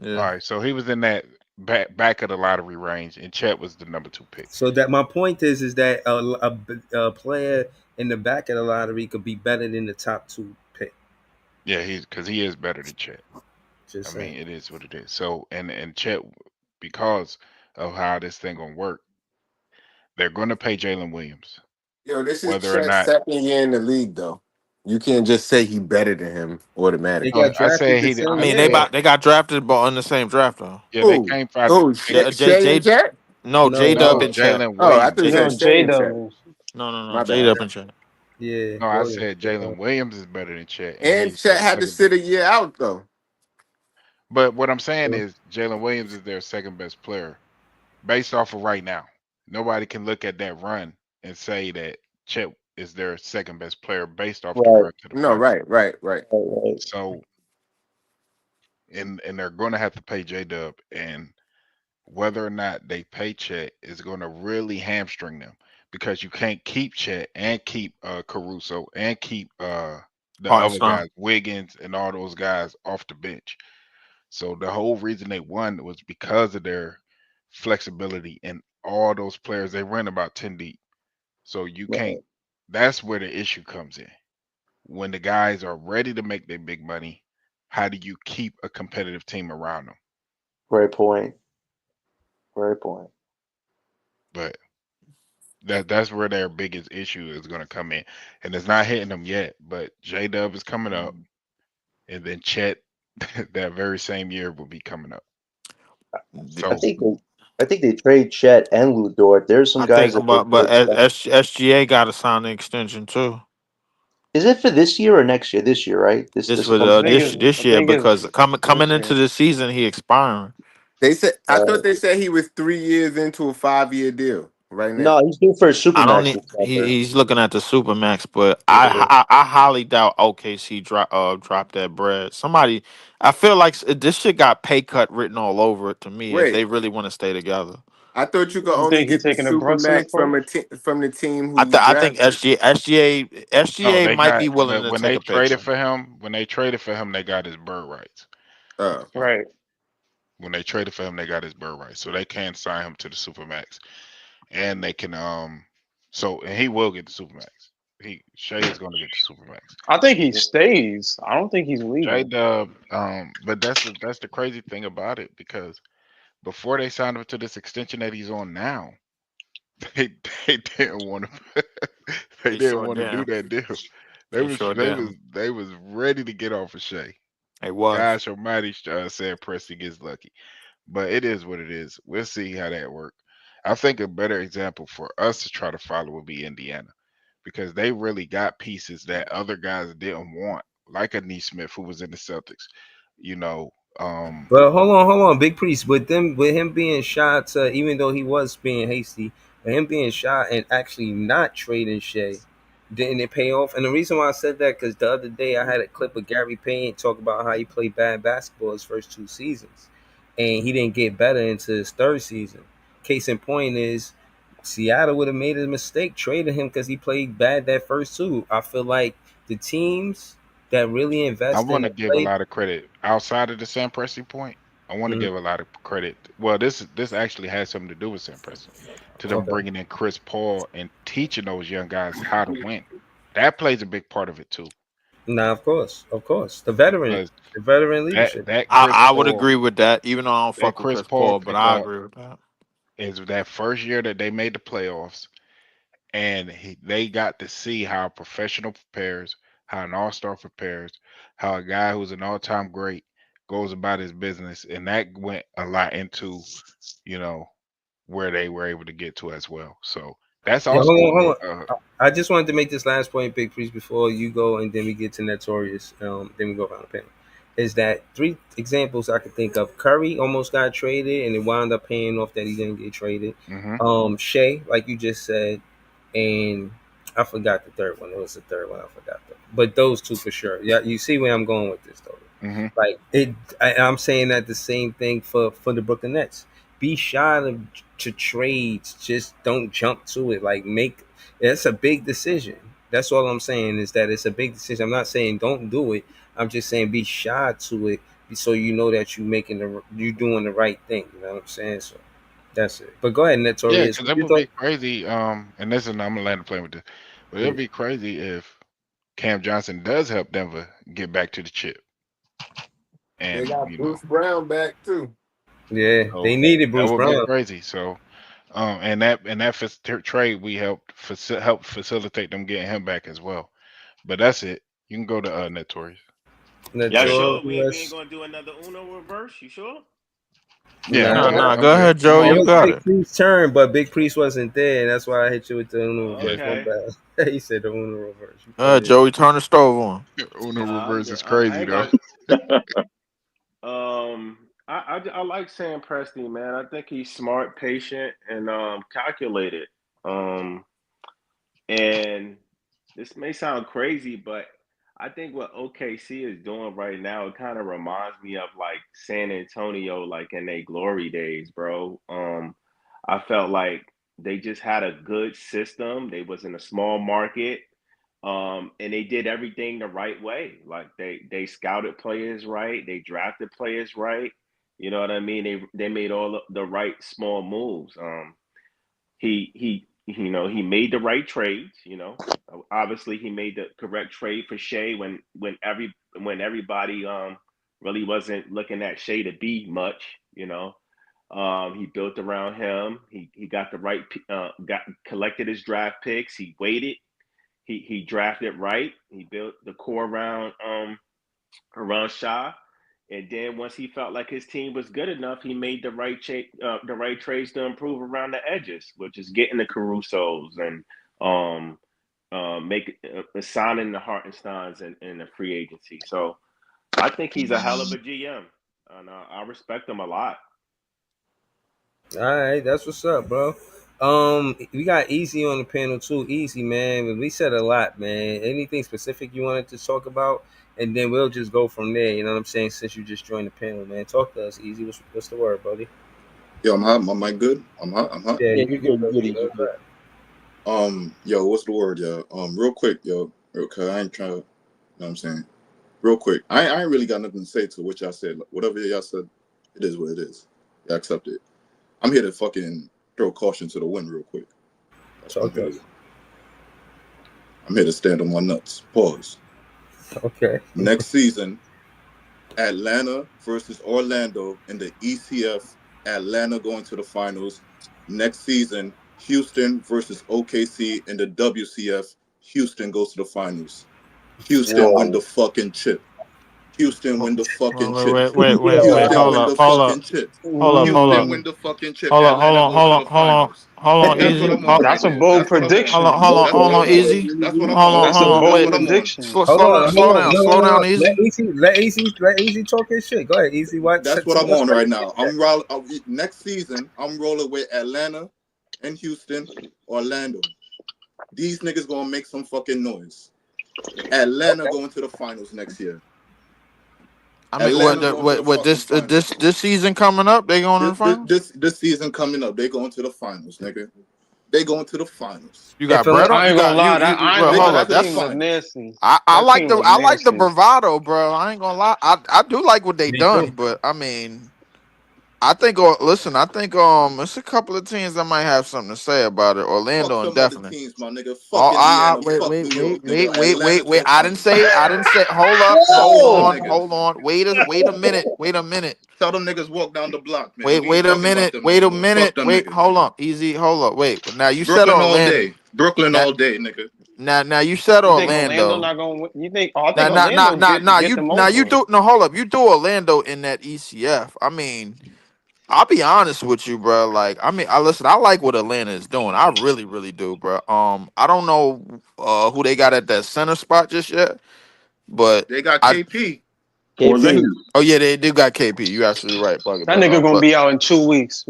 Yeah. All right, so he was in that back of the lottery range, and Chet was the number 2 pick. So that my point is that a player in the back of the lottery could be better than the top 2 pick. Yeah, because he is better than Chet. Just I mean, saying. it is what it is. So and Chet, because of how this thing gonna work, they're gonna pay Jalen Williams. Yo, this is Whether or Chet's not second year in the league, though. You can't just say he better than him They automatically. got I drafted said the he. same I I mean, year. they got drafted, but on the same draft though. Yeah, they Who? came out. Who? J, Shay and Chet? no, J Dub No, and Chet. Jalen Oh, I thought Williams. you No, said Shay J and Chet. Dub. No, My J bad. Dub and Chet. Yeah. No, I Williams. said Jalen Williams is better than Chet, And he's Chet their had to second sit a best. year out, though. But what I'm saying is Jalen Williams is their second best player based off of right now. Nobody can look at that run and say that Chet is their second best player based off the Right. run to the No, finals. right. So, and they're going to have to pay J Dub, and whether or not they pay Chet is going to really hamstring them because you can't keep Chet and keep Caruso and keep the other Hartenstein. guys, Wiggins and all those guys off the bench. So the whole reason they won was because of their flexibility and all those players. They ran about 10 deep. So you can't. That's where the issue comes in. When the guys are ready to make their big money, how do you keep a competitive team around them? Great point. Great point. But that's where their biggest issue is going to come in, and it's not hitting them yet. But J Dub is coming up, and then Chet that very same year will be coming up. So I think they trade Chet and Lou Dort. There's some I guys think, that but SGA got to sign the extension too. Is it for this year or next year? This year, right? This This for comes this year because coming into the season he expiring. They said I thought they said he was 3 years into a 5-year deal right now. No, he's due for a super I don't max. need, he's looking at the Supermax, but I highly doubt OKC drop that bread. Somebody, I feel like this shit got pay cut written all over it to me if Wait. they really want to stay together. I thought you could You only think he get the taking a Brunson Supermax approach? from the team who I think drafted. SGA they might got be willing to when take they a picture. traded for him. When they traded for him, they got his bird rights. Oh, right. When they traded for him, they got his bird rights, so they can sign him to the Supermax. and they can so and he will get the supermax. Shea is going to get the supermax. I think he stays. I don't think he's leaving. J-Dub, but that's the crazy thing about it, because before they signed him to this extension that he's on now, they didn't want to they didn't sure want to do didn't. that deal. They sure didn't. They was ready to get off of Shea. It was. Gosh almighty, said Presti gets lucky. But it is what it is. We'll see how that works. I think a better example for us to try to follow would be Indiana, because they really got pieces that other guys didn't want, like a Neesmith who was in the Celtics. You know, But hold on, Big Priest. With him being shot, even though he was being hasty, but him being shot and actually not trading Shea, didn't it pay off? And the reason why I said that, because the other day I had a clip of Gary Payne talk about how he played bad basketball his first 2 seasons, and he didn't get better into his 3rd season. Case in point is Seattle would have made a mistake trading him because he played bad that first 2. I feel like the teams that really invest I want to in give a lot of credit outside of the Sam Presti point. I want to give a lot of credit. Well, this actually has something to do with Sam Presti, to them bringing in Chris Paul and teaching those young guys how to win. That plays a big part of it too. Nah, of course, the veteran leadership. I would agree with that, even though I don't fuck with Chris Paul, but I agree with that. Is that first year that they made the playoffs, and they got to see how a professional prepares, how an all-star prepares, how a guy who's an all-time great goes about his business, and that went a lot into, where they were able to get to as well. So that's also. Hold on. I just wanted to make this last point, Big Priest, before you go, and then we get to Notorious. Then we go around the panel. Is that 3 examples I could think of? Curry almost got traded, and it wound up paying off that he didn't get traded. Shea, like you just said, and I forgot the 3rd one. It was the 3rd one I forgot, but those 2 for sure. Yeah, you see where I'm going with this, though. Like I'm saying that the same thing for the Brooklyn Nets. Be shy to trades. Just don't jump to it. Like it's a big decision. That's all I'm saying, is that it's a big decision. I'm not saying don't do it. I'm just saying be shy to it, so you know that you're doing the right thing. You know what I'm saying? So that's it. But go ahead, Notorious. Yeah, because it would be crazy. And this is, I'm gonna land the plane with this. But it'd be crazy if Cam Johnson does help Denver get back to the chip. And they got Bruce Brown back too. Yeah, they needed Bruce Brown. That would be crazy. So, and that trade we helped facilitate them getting him back as well. But that's it. You can go to Notorious. Y'all sure we ain't gonna do another Uno reverse? You sure? Yeah, no. Go ahead, Joe. You got it. Big Priest's turn, but Big Priest wasn't there, and that's why I hit you with the Uno reverse. He said the Uno reverse. Joey, turn the stove on. Uno reverse is crazy though. I like Sam Presti, man. I think he's smart, patient, and calculated. And this may sound crazy, but I think what OKC is doing right now, it kind of reminds me of like San Antonio, like in their glory days, bro. I felt like they just had a good system. They was in a small market, and they did everything the right way. Like they scouted players right, they drafted players right. You know what I mean? They made all the right small moves. He made the right trades. Obviously he made the correct trade for Shea when everybody really wasn't looking at Shea to be much. He built around him. He got the right collected his draft picks. He waited. He drafted right. He built the core around Shai. And then once he felt like his team was good enough, he made the right trades to improve around the edges, which is getting the Carusos and signing the Hartensteins in the free agency. So I think he's a hell of a GM, and I respect him a lot. All right, that's what's up, bro. We got Easy on the panel too. Easy, man. We said a lot, man. Anything specific you wanted to talk about? And then we'll just go from there. You know what I'm saying? Since you just joined the panel, man. Talk to us, Easy. What's the word, buddy? Yo, I'm hot. My mic good? I'm hot. Yeah, you good. Yo, what's the word, yo? Real quick, yo. Cause I ain't trying to, you know what I'm saying? Real quick. I ain't really got nothing to say to what y'all said. Whatever y'all said, it is what it is. Y'all accept it. I'm here to fucking throw caution to the wind real quick. That's what I'm Okay. here. I'm here to stand on my nuts. Pause. Okay. Next season, Atlanta versus Orlando in the ECF. Atlanta going to the finals. Next season, Houston versus OKC in the WCF. Houston goes to the finals. Houston win the fucking chip. Houston win the fucking chip. Wait. Houston Hold win up. the fucking chip. Houston win the fucking chip. Atlanta goes to the finals. Hold on, That's easy. what I'm on right That's a there. bold That's what I'm on. prediction. Hold on, easy. That's what I'm Hold on. on, That's a hold on. bold Wait. prediction. Slow down, easy. Let Easy talk his shit. Go ahead, Easy. That's what I'm on right now. Next season, I'm rolling with Atlanta and Houston, Orlando. These niggas gonna make some fucking noise. Atlanta going to the finals next year. I mean, this season coming up, they going to the finals? This season coming up, they going to the finals, nigga. They going to the finals. You got bread on. I ain't gonna lie. That team That's was nasty. I like team the was I like the nasty. bravado, bro. I ain't gonna lie. I do like what they Me done, too. but I mean, I think it's a couple of teams that might have something to say about it. Orlando and definitely. Teams, my nigga. Fuck Indiana. Fuck New York, nigga. Wait. I didn't say. Hold up. Hold on. Wait a minute. Tell them niggas walk down the block, man. Wait a minute. Hold on. Easy. Hold up. Wait. Now you said Brooklyn Orlando. all day. Brooklyn all day, nigga. Now you said You think Orlando. not gonna win? You think? I think Orlando get them over. Hold up. You do Orlando in that ECF. I mean, I'll be honest with you, bro. Like, I mean, I like what Atlanta is doing. I really, really do, bro. I don't know who they got at that center spot just yet, but they got KP. Oh yeah, they do got KP. You absolutely right, Bucket. That nigga gonna be out in 2 weeks.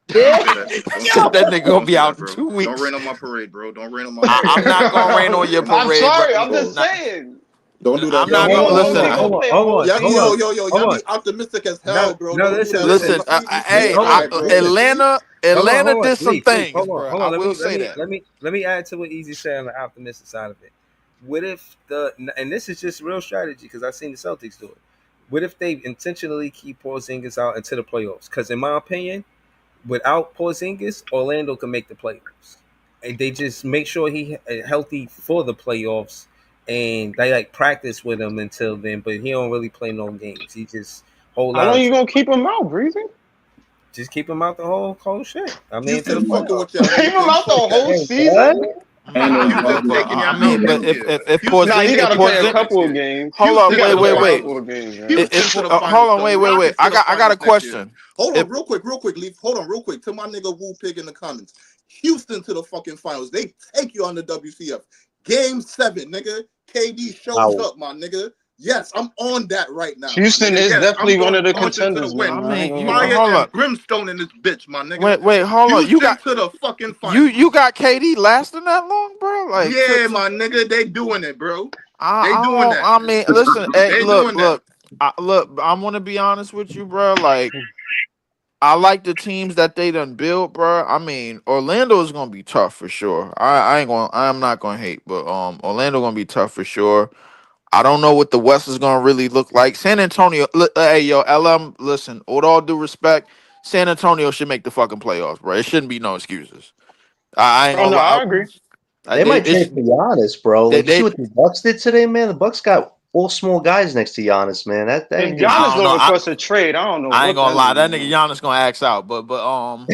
That nigga gonna be out in 2 weeks. Don't rain on my parade, bro. Don't rain on my parade. I'm not gonna rain on your parade. I'm sorry. bro. I'm just saying. Don't do that. I'm not gonna listen. Hold on. Y'all be optimistic as hell, bro. No, listen. Hey, Atlanta did some things, bro. Hold I on. will say that. Let me add to what Easy said on the optimistic side of it. What if and this is just real strategy because I've seen the Celtics do it. What if they intentionally keep Porzingis out into the playoffs? Because in my opinion, without Porzingis, Orlando can make the playoffs. And they just make sure he's healthy for the playoffs, and they like practice with him until then. But he don't really play no games. He just hold. How long you gonna keep him out, Breezy? Just keep him out the whole shit. I mean, keep him out the whole season. I mean, but if Porzingis, he gotta play a couple of games. Hold on, wait. Hold on, wait. I got a question. Hold on, real quick, Leaf. Hold on, real quick. To my nigga Woo Pig in the comments. Houston to the fucking finals. They take you on the WCF. Game 7, nigga. KD shows up, my nigga. Yes, I'm on that right now. Houston is definitely one of the contenders. I mean, fire hold and up. brimstone in this bitch, my nigga. Wait, hold on. You got to the fucking finals. You got KD lasting that long, bro? Like, yeah, my nigga, they doing it, bro. They doing that. I mean, listen, hey, look. I want to be honest with you, bro. Like, I like the teams that they done built, bro. I mean, Orlando is gonna be tough for sure. I'm not gonna hate, but Orlando gonna be tough for sure. I don't know what the West is gonna really look like. San Antonio, hey yo, LM, listen. With all due respect, San Antonio should make the fucking playoffs, bro. It shouldn't be no excuses. I ain't gonna lie. I agree. They might trade for Giannis, bro. Like, you see what the Bucks did today, man? The Bucks got all small guys next to Giannis, man. That if Giannis don't request a trade, I don't know. I ain't gonna lie, that nigga Giannis gonna axe out, but Giannis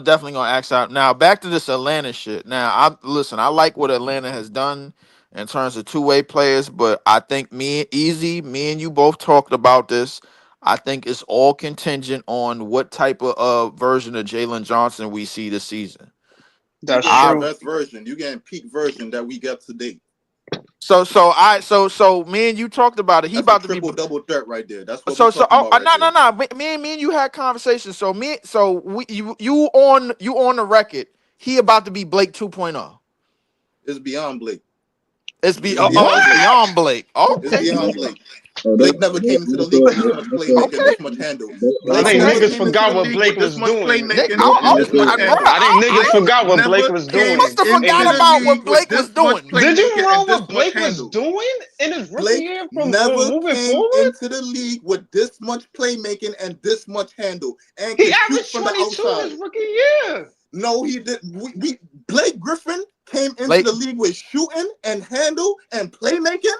definitely gonna axe out. Now back to this Atlanta shit. Now I like what Atlanta has done in terms of two-way players, but I think me and you both talked about this. I think it's all contingent on what type of version of Jalen Johnson we see this season. That's true. Best version. You getting peak version that we got today. So me and you talked about it. He about to be double threat right there. That's what no. Me and you had conversations. You on the record. He about to be Blake 2.0. It's beyond Blake. It's It's beyond beyond Blake. beyond Blake. It's Okay. beyond Blake. Blake never came into the league with this much playmaking and this much handle. I Blake think never niggas came into forgot the what league Blake with this was much doing. playmaking and this much handle. I think niggas forgot what Blake Never was came doing. into the league with this much Did you playmaking know and this what much Blake was handle. doing in his rookie Blake year from never moving came forward? into the league with this much playmaking and this much handle and He could shoot averaged from the 22 outside. his rookie year. No, he did. Blake Griffin came into Blake- the league with shooting and handle and playmaking.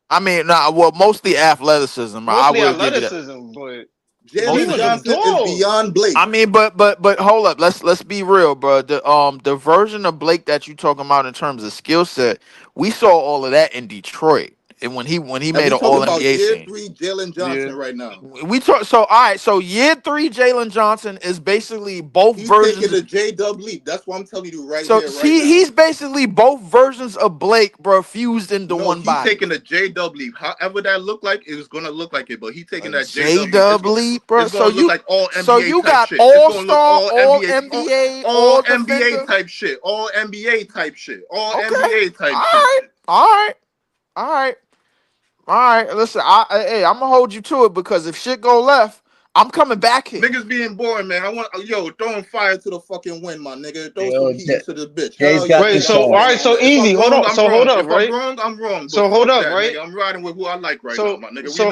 I mean, mostly athleticism. I Mostly will give you that. athleticism, but Jalen Johnson is beyond Blake. I mean, but hold up. Let's be real, bro. The version of Blake that you talking about in terms of skill set, we saw all of that in Detroit, and when he And made we an talking All about NBA year team. 3 Jalen Johnson right now. We talk. So all right. So year 3 Jalen Johnson is basically both He's versions. taking the J-Dub leap. That's what I'm telling you right So here, right see, now. he's basically both versions of Blake, bro, fused into No, one he's body. taking the J-Dub leap. However that look like, it was gonna look like it. But he's taking that J-Dub leap, bro. It's gonna So look like all NBA so you type got shit. It's gonna look all-star, all NBA, NBA, all all NBA defender. type shit. All NBA type shit. All Okay. NBA type All shit. right, all right, all right, all right. Listen, hey, I'm gonna hold you to it because if shit go left, I'm coming back here. Niggas being boring, man. I want throwing fire to the fucking wind, my nigga. Throw Yo, some heat to this bitch. Jay's Hell got yeah. wait, this so on. all right, so If I'm easy. Hold wrong, on. I'm So hold wrong. up, If right? I'm wrong, I'm wrong. So But hold fuck up, that, right? nigga. I'm riding with who I like right So now, my nigga. so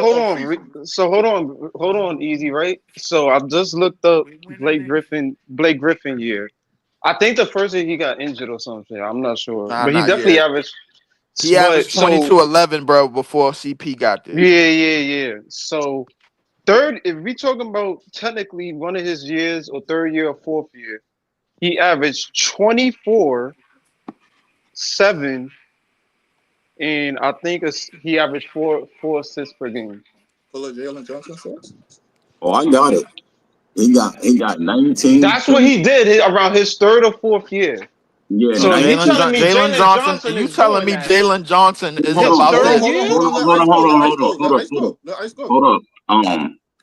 hold on, hold on, easy, right? So I just looked up Blake Griffin year. I think the first year he got injured or something. I'm not sure, but he definitely averaged. He averaged 22-11, bro, before CP got there. Yeah. So third, if we talking about technically one of his years or third year or fourth year, he averaged 24, 7, and I think he averaged four assists per game. Pull a Jalen Johnson stats? Oh, I got it. He got 19. That's what he did around his third or fourth year. Yeah. So you telling me Jalen Johnson You is telling doing me that? Jalen Johnson is His about third that? year? Hold up.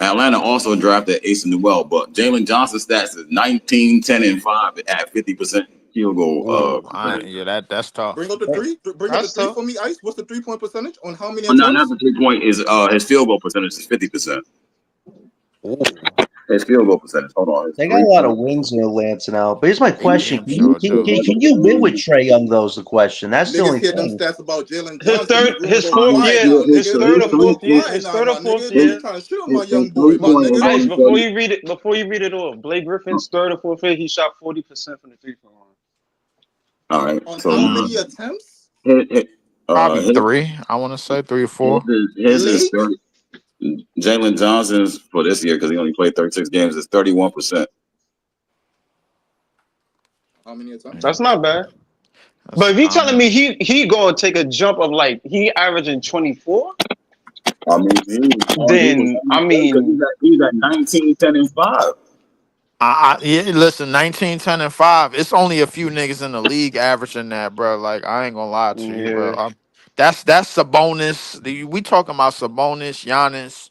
Atlanta also drafted Asa Newell, but Jalen Johnson's stats is 19, 10, and 5 at 50% field goal. Yeah, that's tough. Bring up the three. Bring up the three for me, Ice. What's the 3-point percentage on how many Not attempts? the 3-point is his field goal percentage is 50%. His field goal percentage. Hold on. They got a lot of wings in Atlanta now. But here's my question: Can you win with Trae Young? Though is the question. That's the only Niggas hear them thing. stats about Jalen Johnson. His third year, his third or fourth year. Nigga trying to shoot on my young boy, my nigga. Ice, before you read it off, Blake Griffin's third or fourth year, he shot 40% from the 3-point line. All right. On So how many attempts? Probably 3. I want to say 3 or 4. His is 30. Jalen Johnson's for this year, because he only played 36 games, is 31%. How many attempts? That's not bad. But if you telling me he gonna take a jump of like he averaging 24, Then he's at 19, 10, and 5. Yeah, listen, 19, 10, and 5. It's only a few niggas in the league averaging that, bro. Like, I ain't gonna lie to you, bro. That's Sabonis. We talking about Sabonis, Giannis,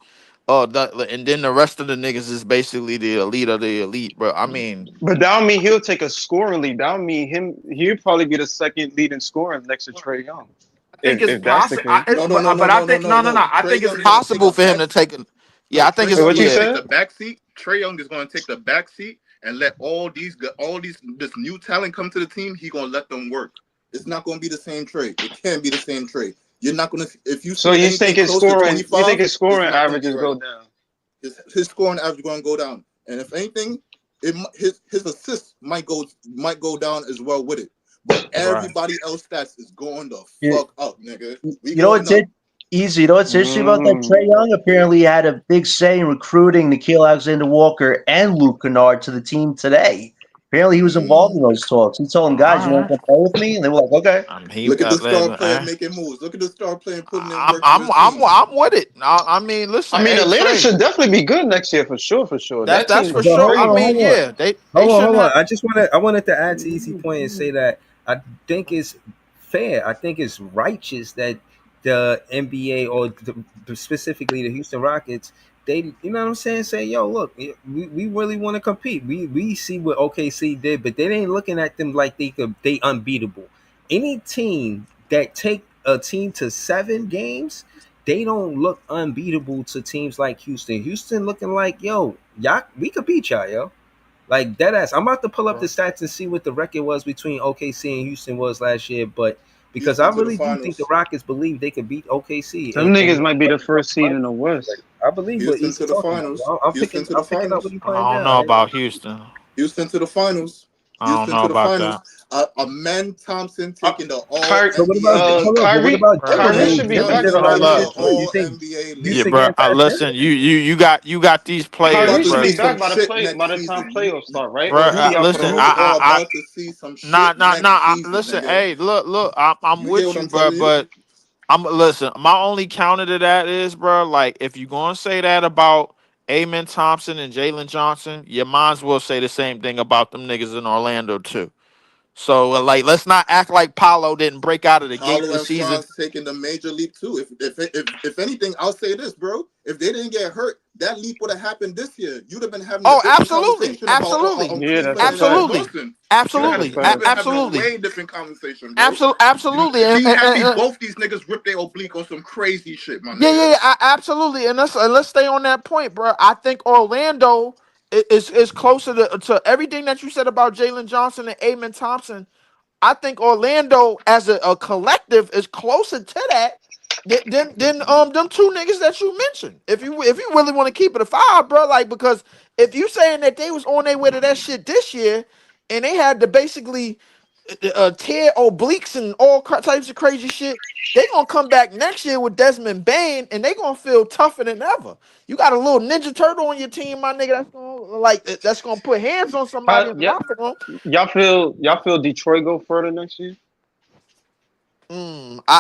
and then the rest of the niggas is basically the elite of the elite, bro. I mean, but that don't mean he'll take a scoring lead. That don't mean he'll probably be the second lead in scoring next to Trae Young. I think it's possible. I think it's possible for him to take it. Yeah, I think it's what you said. The backseat. Trae Young is going to take the backseat and let this new talent come to the team. He going to let them work. It's not going to be the same trade. It can't be the same trade. You're not going to if you. So you think his scoring? You think his scoring averages go down? His scoring average going to go down, and if anything, his assists might go down as well with it. But everybody else stats is going the fuck up, nigga. You know what's easy? You know what's interesting about that? Trae Young apparently had a big say in recruiting Nickeil Alexander-Walker and Luke Kennard to the team today. Apparently, he was involved in those talks. He told them, "Guys, you want to play with me?" And they were like, "Okay." Look at the star player making moves. Look at the star player putting in work. I'm with it. I mean, listen. Atlanta should definitely be good next year for sure. That's for sure. I mean, yeah, hold on. I wanted to add to Easy Point and say that I think it's fair. I think it's righteous that the NBA or specifically the Houston Rockets, they, you know what I'm saying, say, yo, look, we really want to compete. We see what OKC did, but they ain't looking at them like they unbeatable. Any team that take a team to 7 games, they don't look unbeatable to teams like Houston. Houston looking like, yo, y'all, we could beat y'all, yo. Like dead ass. I'm about to pull up the stats and see what the record was between OKC and Houston was last year, but because I Houston to the really do think the finals. Rockets believe they could beat OKC. Them niggas might be the first seed in the West. I believe what Houston he's to the talking finals. about. I'm Houston to picking the up finals. what he's I playing don't down. know about Houston. Houston to the finals. I don't Houston know to the about finals. that. Thompson taking the All Ky- So what about NBA. hold on, but what Kyrie about Kyrie Dillon? should be Dillon back did by a lot of now. shit too. You think NBA Yeah, Houston bro. getting past Listen, you got these players, Kyrie should bro. be see some back by shit by next the time season. playoffs start, right? Bro, Or he be out for the listen, whole You year? are about to see some shit next season, listen, nigga. hey, look, I'm You hear with what you, I'm bro, telling you? but listen, my only counter to that is, bro, like, if you gonna say that about Amen Thompson and Jalen Johnson, you might as well say the same thing about them niggas in Orlando, too. So, like, let's not act like Paolo didn't break out of the gate Paulo this and season. Franz taking the major leap too. If anything, I'll say this, bro. If they didn't get hurt, that leap would have happened this year. You'd have been having a Oh, different absolutely, conversation about absolutely, Yeah, Cleveland that's a and fact. Boston. absolutely, That's a fact. You'd have been having a absolutely, way different conversation, bro. absolutely, You see happy both these niggas ripped their oblique on some crazy shit, my nigga. absolutely, and let's stay on that point, bro. I think Orlando is closer to everything that you said about Jalen Johnson and Amen Thompson. I think Orlando as a collective is closer to that than them two niggas that you mentioned. If you really want to keep it a 5, bro, like, because if you saying that they was on their way to that shit this year and they had to basically tear obliques and all types of crazy shit, they gonna come back next year with Desmond Bain and they gonna feel tougher than ever. You got a little Ninja Turtle on your team, my nigga. That's gonna put hands on somebody in the locker room. Y'all feel Detroit go further next year?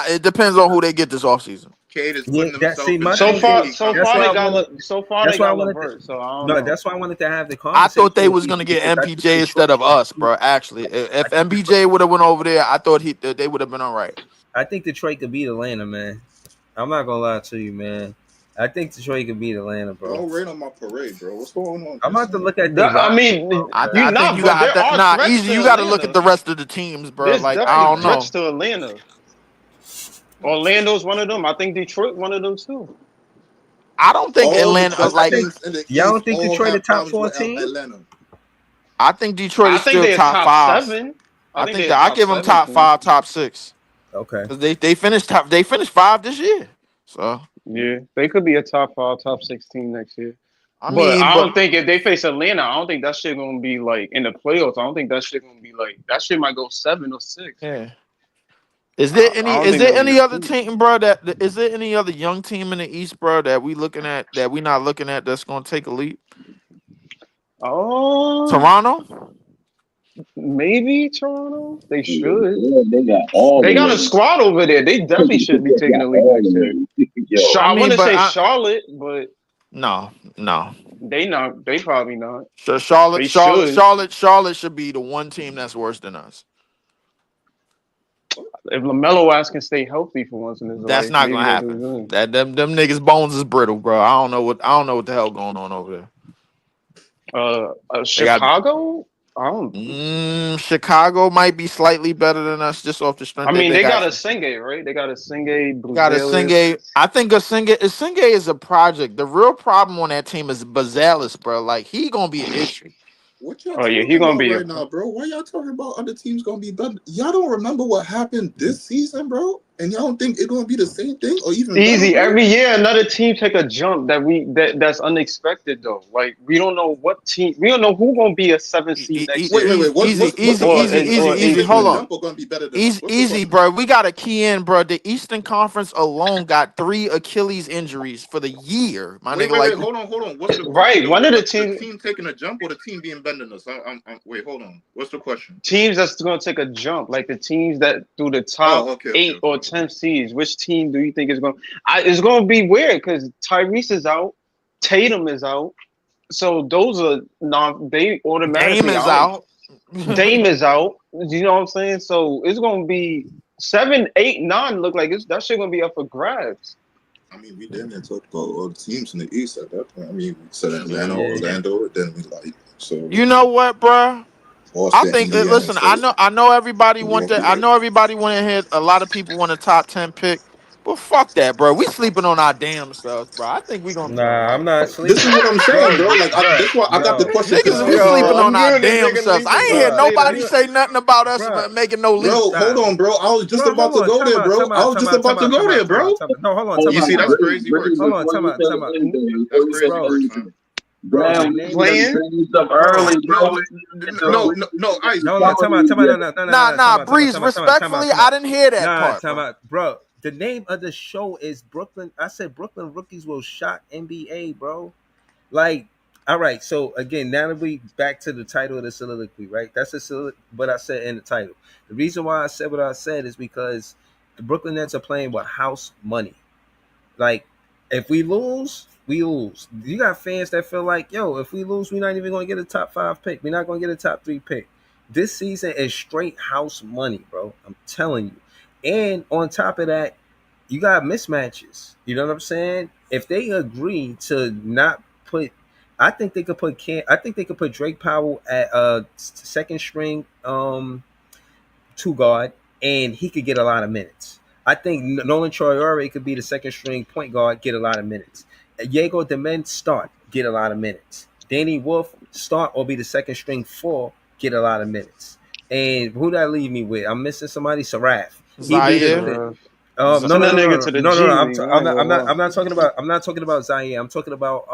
It depends on who they get this offseason. Cade is Yeah, putting that himself see in my the So thing far, is so that's far why they I got wanted they got LeVert. So I don't no, know. that's why I wanted to have the I conversation thought they with was you gonna get because I think MPJ instead of us, bro. Actually, if MPJ would have went over there, I thought they would have been all right. I think Detroit could beat Atlanta, man. I'm not gonna lie to you, man. I think Detroit could beat Atlanta, bro. Don't rain on my parade, bro. What's going on? I'm about to look at their I mean, I you think you but got there are threats easy. to You got to look at Atlanta. the rest of the teams, bro. There's Like, I definitely don't know. threats to Atlanta. Orlando's one of them. I think Detroit one of them too. I don't think All the Atlanta best like. teams in the y'all don't East think all Detroit a have top problems 4 with team? Atlanta. I think Detroit I is think still they're top top 5. 7. I think think they're that I top give them 7 top team. 5, top 6. Okay. Because they finished 5 this year. So Yeah, they could be a top 5, top 6 team next year. I But mean, I don't think if they face Atlanta, I don't think that shit gonna be like in the playoffs. I don't think that shit gonna be like that shit might go 7 or 6. yeah. Is there I don't think there that'll be any a other team. team, bro? Is there any other young team in the East, bro, that we not looking at that's gonna take a leap? Oh, Toronto? maybe Toronto. They should. They got all They the got a women. squad over there. They definitely should be taking the lead All next the year. women. Yo, I want to say I- Charlotte, but No. they not. They probably not. So Charlotte They should. should be the one team that's worse than us. If LaMelo ass can stay healthy for once in his life, That's not maybe gonna they'll do happen. good. That them niggas bones is brittle, bro. I don't know what the hell going on over there. Chicago. I don't. Chicago might be slightly better than us just off the strength. I mean, they got a Senge, right? They got a Senge. got a Senge. I think a Senge is a project. The real problem on that team is Bazelis, bro. Like, he gonna be an issue. What y'all Oh yeah, talking he gonna about be right now, bro? Why y'all talking about other teams gonna be better? Y'all don't remember what happened this season, bro? And y'all don't think it's gonna be the same thing or even easy. better, bro? Every year, another team take a jump that's unexpected though. Like we don't know what team. We don't know who gonna be a 7th seed next year. Wait. What's Easy. easy. Hold on. Jump are gonna be better than us. Easy, bro. We got to key in, bro. The Eastern Conference alone got 3 Achilles injuries for the year. My Wait, nigga, like, hold on. What's the question, right? though? One of the team teams taking a jump or the team being better than us? Wait, hold on. What's the question? teams that's gonna take a jump, like the teams that do the top 8 or 10 seeds. Which team do you think is going? It's gonna be weird because Tyrese is out, Tatum is out, so those are not. They automatically Dame is out. Dame is out. You know what I'm saying? So it's gonna be 7, 8, 9. Look like that shit gonna be up for grabs. I mean, we didn't talk about all the teams in the East at that point. I mean, we said Atlanta, Orlando, then we like so. You know what, bro? I think. Listen, I know everybody want that. I know everybody want to hit. A lot of people want a top 10 pick, but fuck that, bro. We sleeping on our damn stuff, bro. I think we gonna be all Nah, right. I'm not sleeping. This is what I'm saying, bro. Like, this is why I got the question. Niggas, we sleeping on our damn stuff. I ain't hear nobody say nothing about us making no leap. Bro, hold on, bro. I was just about to go there, bro. I was just about to go there, bro. No, hold on. You see, that's crazy work. Hold on, time out. That's crazy work, son. Damn, playing stuff early, bro. No, Ice. Nah, Breeze. Respectfully, I didn't hear that part. Time out, bro. The name of the show is Brooklyn. I said Brooklyn Rookies Will Shock NBA, bro. Like, all right. So again, now that we back to the title of the soliloquy, right? That's what I said in the title. The reason why I said what I said is because the Brooklyn Nets are playing with house money. Like, if we lose, we lose. You got fans that feel like, yo, if we lose, we're not even going to get a top 5 pick. We're not going to get a top 3 pick. This season is straight house money, bro. I'm telling you. And on top of that, you got mismatches. You know what I'm saying? If they agree to not put, I think they could put Drake Powell at second string 2 guard, and he could get a lot of minutes. I think Nolan Traore could be the second string point guard, get a lot of minutes. Diego Demen start, get a lot of minutes. Danny Wolf start or be the second string 4, get a lot of minutes. And who that leave me with? I'm missing somebody. Saraf. Zaire. I'm not talking about Zaire. I'm talking about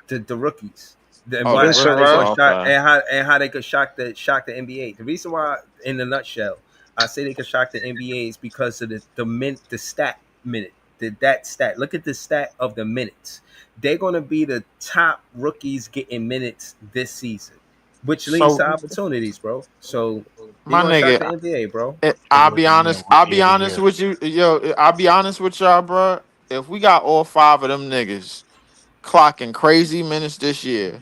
the rookies. And how they could shock the NBA. The reason why, in a nutshell, I say they could shock the NBA is because of the stat minute. That stat. Look at the stat of the minutes. They're going to be the top rookies getting minutes this season, which leads to opportunities, bro. So my nigga, the NBA, bro. I'll be honest with you, yo. I'll be honest with y'all, bro. If we got all 5 of them niggas clocking crazy minutes this year,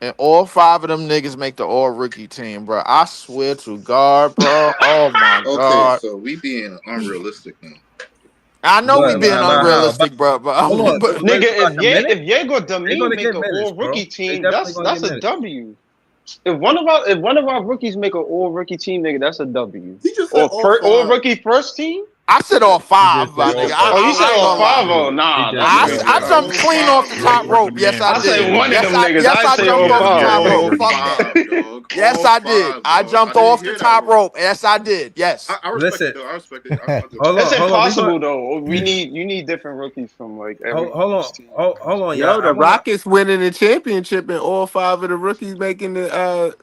and all 5 of them niggas make the all rookie team, bro, I swear to God, bro. Oh my God. Okay, so we being unrealistic now. I know we being unrealistic, bro. But nigga, if Diego Demen make an all rookie team, that's a W. If one of our rookies make an all rookie team, nigga, that's a W. All rookie first team. I said all 5, my nigga. You said all 5? Oh, nah. I jumped clean off the top rope. Yes, I did. I said one of them niggas. Yes, I jumped off the top rope. Fuck that. Yes, I did. I jumped off the top rope. Yes, I did. Yes. I respect it, though. I respect it. It's impossible, though. You need different rookies from like every hold on, yo. The Rockets winning the championship and all 5 of the rookies making the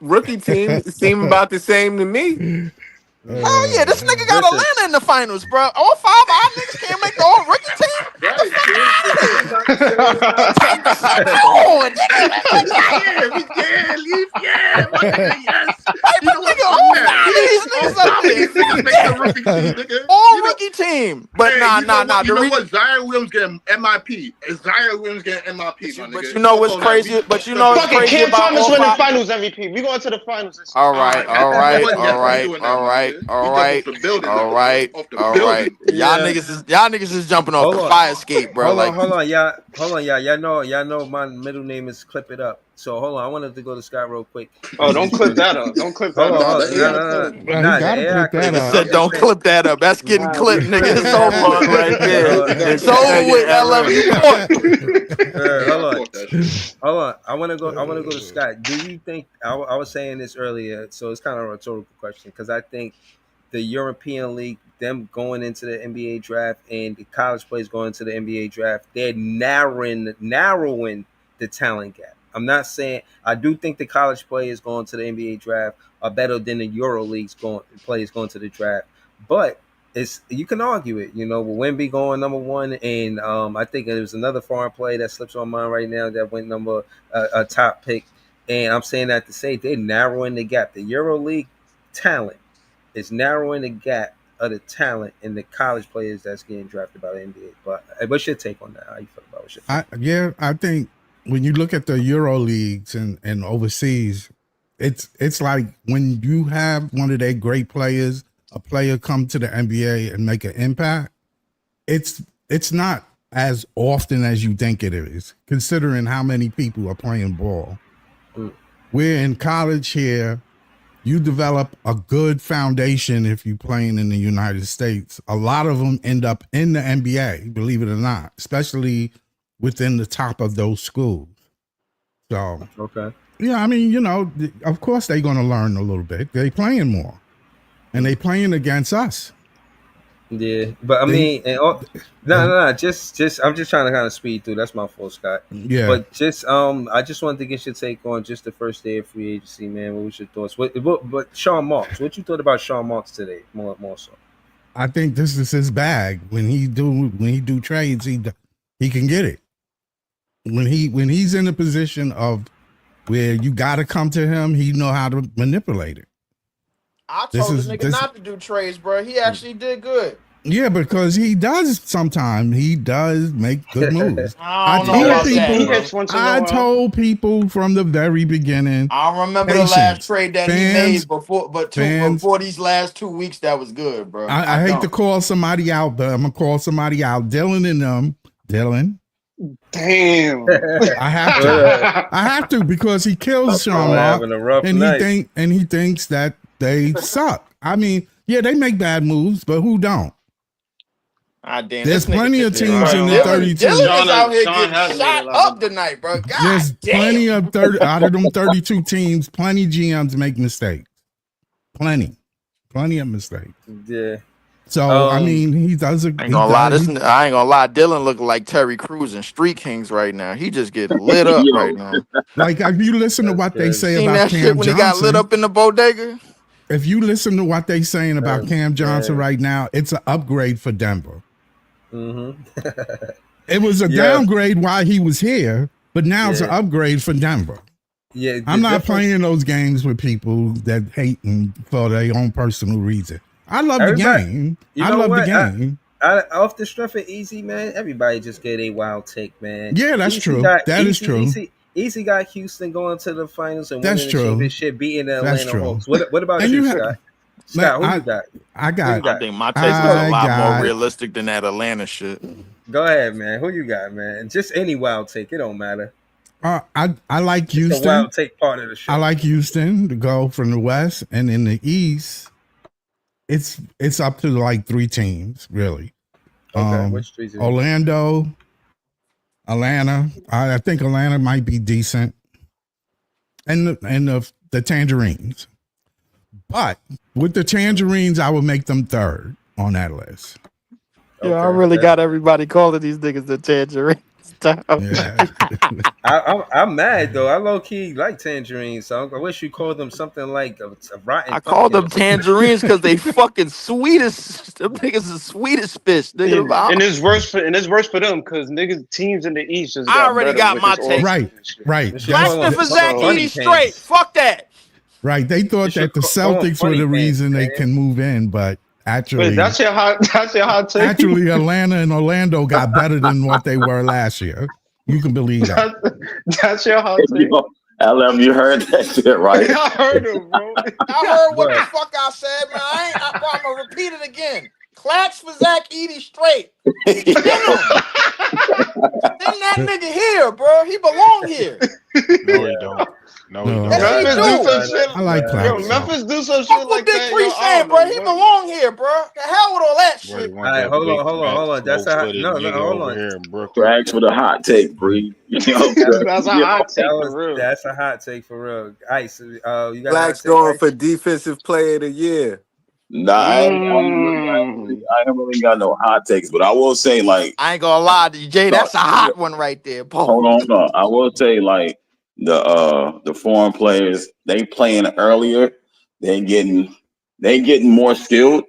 rookie team seem about the same to me. Hell yeah, this nigga got Atlanta in the finals, bro. All 5 of our niggas can't make the all rookie team. Take the fuck on, nigga. All rookie team. But nah. You know what? Zaire Williams getting MIP. Zaire Williams getting MIP, my nigga. But you know what's crazy? But you know what's crazy Cam about Thomas winning Finals MVP. We going to the finals. All right. Y'all niggas is jumping off the fire escape, bro. Hold on, y'all. Y'all know my middle name is Clip It Up. So hold on, I wanted to go to Scott real quick. Oh, don't clip that up. Don't clip that up. Don't clip that up. That's getting clipped, nigga. It's over right there. It's over with Hold on. I want to go to Scott. Do you think I was saying this earlier? So it's kind of a rhetorical question because I think the European League, them going into the NBA draft and the college players going into the NBA draft, they're narrowing the talent gap. I'm not saying I do think the college players going to the NBA draft are better than the Euro League's players going to the draft, but you can argue it. You know, with Wemby going number 1, and I think there's another foreign player that slips on mine right now that went a top pick, and I'm saying that to say they're narrowing the gap. The Euro League talent is narrowing the gap of the talent in the college players that's getting drafted by the NBA. But what's your take on that? How you feel about it? I think when you look at the Euro leagues and overseas, it's like when you have one of their great players, a player come to the NBA and make an impact, it's not as often as you think it is, considering how many people are playing ball. we're in college here. You develop a good foundation if you're playing in the United States. A lot of them end up in the NBA, believe it or not, especially within the top of those schools. So, Okay. yeah, I mean, of course they're going to learn a little bit. They playing more, and they playing against us. Yeah, but I mean, no, just I'm just trying to kind of speed through. That's my fault, Scott. Yeah. But I just wanted to get your take on just the first day of free agency, man. What was your thoughts? But Sean Marks, what you thought about Sean Marks today, more so? I think this is his bag. When he do trades, he can get it. When he's in a position of where you got to come to him, he know how to manipulate it. I told the nigga not to do trades, bro. He actually did good. Yeah, because he does sometimes. He does make good moves. I don't know about I told people from the very beginning. I don't remember the last trade that he made before, before these last 2 weeks that was good, bro. I hate to call somebody out, but I'm gonna call somebody out. Dylan and Dylan. Damn. I have to because he kills Sean Mark, and he thinks that they suck. I mean, yeah, they make bad moves, but who don't? There's plenty of teams in the 32. Dylan is out here getting shot up tonight, bro. God There's plenty of 30 out of them 32 teams. Plenty GMs make mistakes. Plenty of mistakes. Yeah. So I mean, he does. I ain't gonna lie. I ain't gonna lie. Dylan looking like Terry Crews and Street Kings right now. He just getting lit up right now. Like if you listen to what they say Seen about that Cam shit when Johnson, he got lit up in the bodega. If you listen to what they saying about Cam Johnson right now, it's an upgrade for Denver. Mm-hmm. It was a downgrade while he was here, but now it's an upgrade for Denver. Yeah, I'm not playing those games with people that hate him for their own personal reason. I love the game. I love the game. Off the strength of Easy, man, everybody just get a wild take, man. Yeah, that's true. That is true. Easy got Houston going to the finals and That's winning true. the championship, beating the That's Atlanta true. Hawks. What about And you, you Scott? Scott, who you got? I think my take is a lot more realistic than that Atlanta shit. Go ahead, man. Who you got, man? Just any wild take. It don't matter. I like Houston. The wild take part of the show. I like Houston to go from the West, and in the East, it's up to like 3 teams really. Okay, which 3 teams? Orlando, Atlanta. I think Atlanta might be decent, and the Tangerines. But with the Tangerines, I would make them 3rd on that list. Yeah, I really got everybody calling these niggas the Tangerines. I'm mad though. I low key like tangerines, so I wish you called them something like a rotten. I called them tangerines because they fucking sweetest. Them niggas is sweetest fish. Nigga. And it's worse for them because niggas teams in the East just I already got my take. Right. Blacksmith for Zach Edey straight. Fuck that. Right. They thought that the Celtics were the reason they can move in, but actually, that's your hot take. Actually, Atlanta and Orlando got better than what they were last year. You can believe that. That's your hot take. LM, you heard that shit, right? I heard him, bro. I heard what the fuck I said, man. I'm gonna repeat it again. Claps for Zach Edey straight. Send that nigga here, bro. He belong here. No, he don't. No, he don't. Memphis do some shit. I like Claps. Yo, Memphis do some shit like Big that. Free saying, bro. He belong here, bro. The hell with all that shit. All right, hold on. That's a hold on. Thanks for the hot take, Bree. That's a hot take for real. That's a hot take for real. Ice, you got Black's going for defensive player of the year. Nah, I haven't really got no hot takes, but I will say, like, I ain't gonna lie to you, Jay. That's a hot one right there. Hold on, no. I will say, like, the foreign players, they playing earlier. They getting more skilled.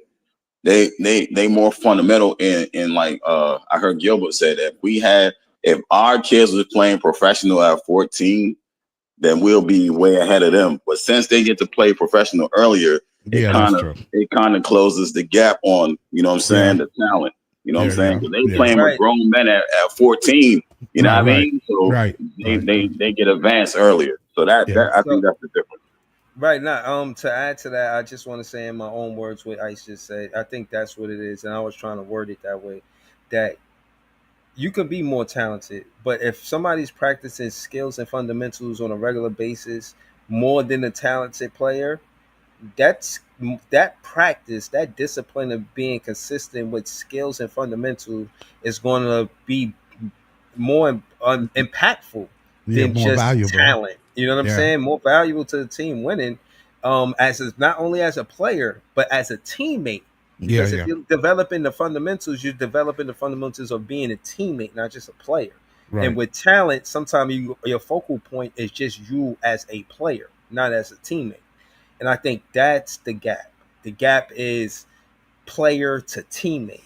They more fundamental in like I heard Gilbert say that if our kids was playing professional at 14, then we'll be way ahead of them. But since they get to play professional earlier, it kind of closes the gap on, you know what I'm saying, the talent. You know what I'm saying? Because they playing with grown men at 14. You know what I mean? So they get advanced earlier. So that I think that's the difference. Right now, to add to that, I just want to say in my own words what Ice just said. I think that's what it is, and I was trying to word it that way. That you can be more talented, but if somebody's practicing skills and fundamentals on a regular basis, more than a talented player, that practice, that discipline of being consistent with skills and fundamentals is going to be more impactful Yeah, than more just valuable. talent. You know what I'm Yeah. saying? More valuable to the team winning, not only as a player but as a teammate. Yeah, Because yeah. if you're developing the fundamentals, you're developing the fundamentals of being a teammate, not just a player. Right. And with talent, sometimes your focal point is just you as a player, not as a teammate. And I think that's the gap. The gap is player to teammate.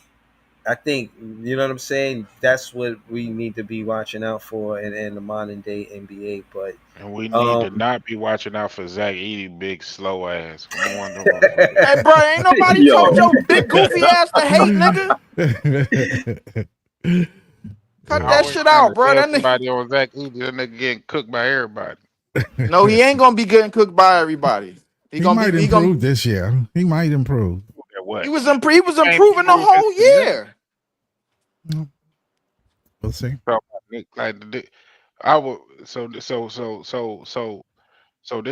I think, you know what I'm saying? That's what we need to be watching out for in the modern day NBA. But And we need to not be watching out for Zach Edey, big slow ass. We don't want them motherfuckers. Hey, bro, ain't nobody Yo. told your big goofy ass to hate, nigga. Cut I that always shit trying out, to bro. tell That nigga. somebody on Zach Edey, that nigga getting cooked by everybody. No, he ain't gonna be getting cooked by everybody. He might improve this year. He might improve. What? He was improving the improved whole this season. year. We'll see. So, like I would so this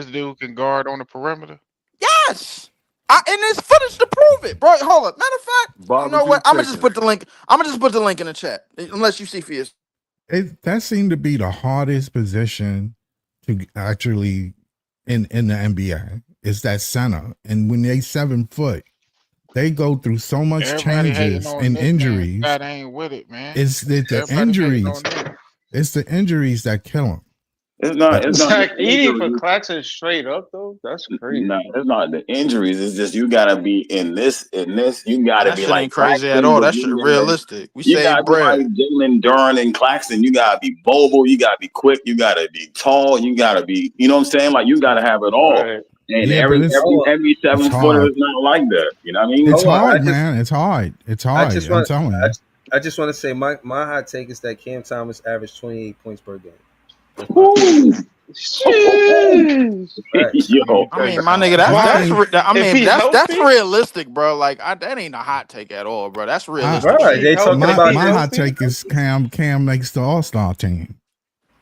dude can guard on the perimeter. Yes. And it's footage to prove it, bro. Hold up. Matter of fact, you know what? I'm gonna just put the link. I'm gonna just put the link in the chat. Unless you see for yourself. That seemed to be the hardest position to actually in the NBA. It's that center, and when they 7 foot, they go through so much Everybody hating changes on and Nick, man. injuries. God ain't with it, man. It's the Everybody hating injuries. on Nick. It's the injuries that kill him. It's not Zach the Edey for injuries. Claxton straight up though. That's crazy. No, it's not the injuries. It's just you gotta be in this. You gotta That be shit like ain't crazy at Claxton, all. but That shit you realistic. We you save gotta be like bread. Jalen Duran and Claxton. You gotta be mobile. You gotta be quick. You gotta be tall. You gotta be. You know what I'm saying? Like you gotta have it all. Right. And Yeah, but it's every 7 footer hard. is not like that. You know what I mean? It's Hold on, hard, man. It's hard. It's I hard. just I'm want telling you. I just want to say my hot take is that Cam Thomas averaged 28 points per game. Yo, I mean, my nigga, that's realistic, bro. Like that ain't a hot take at all, bro. That's realistic. My hot take is Cam makes the All-Star team.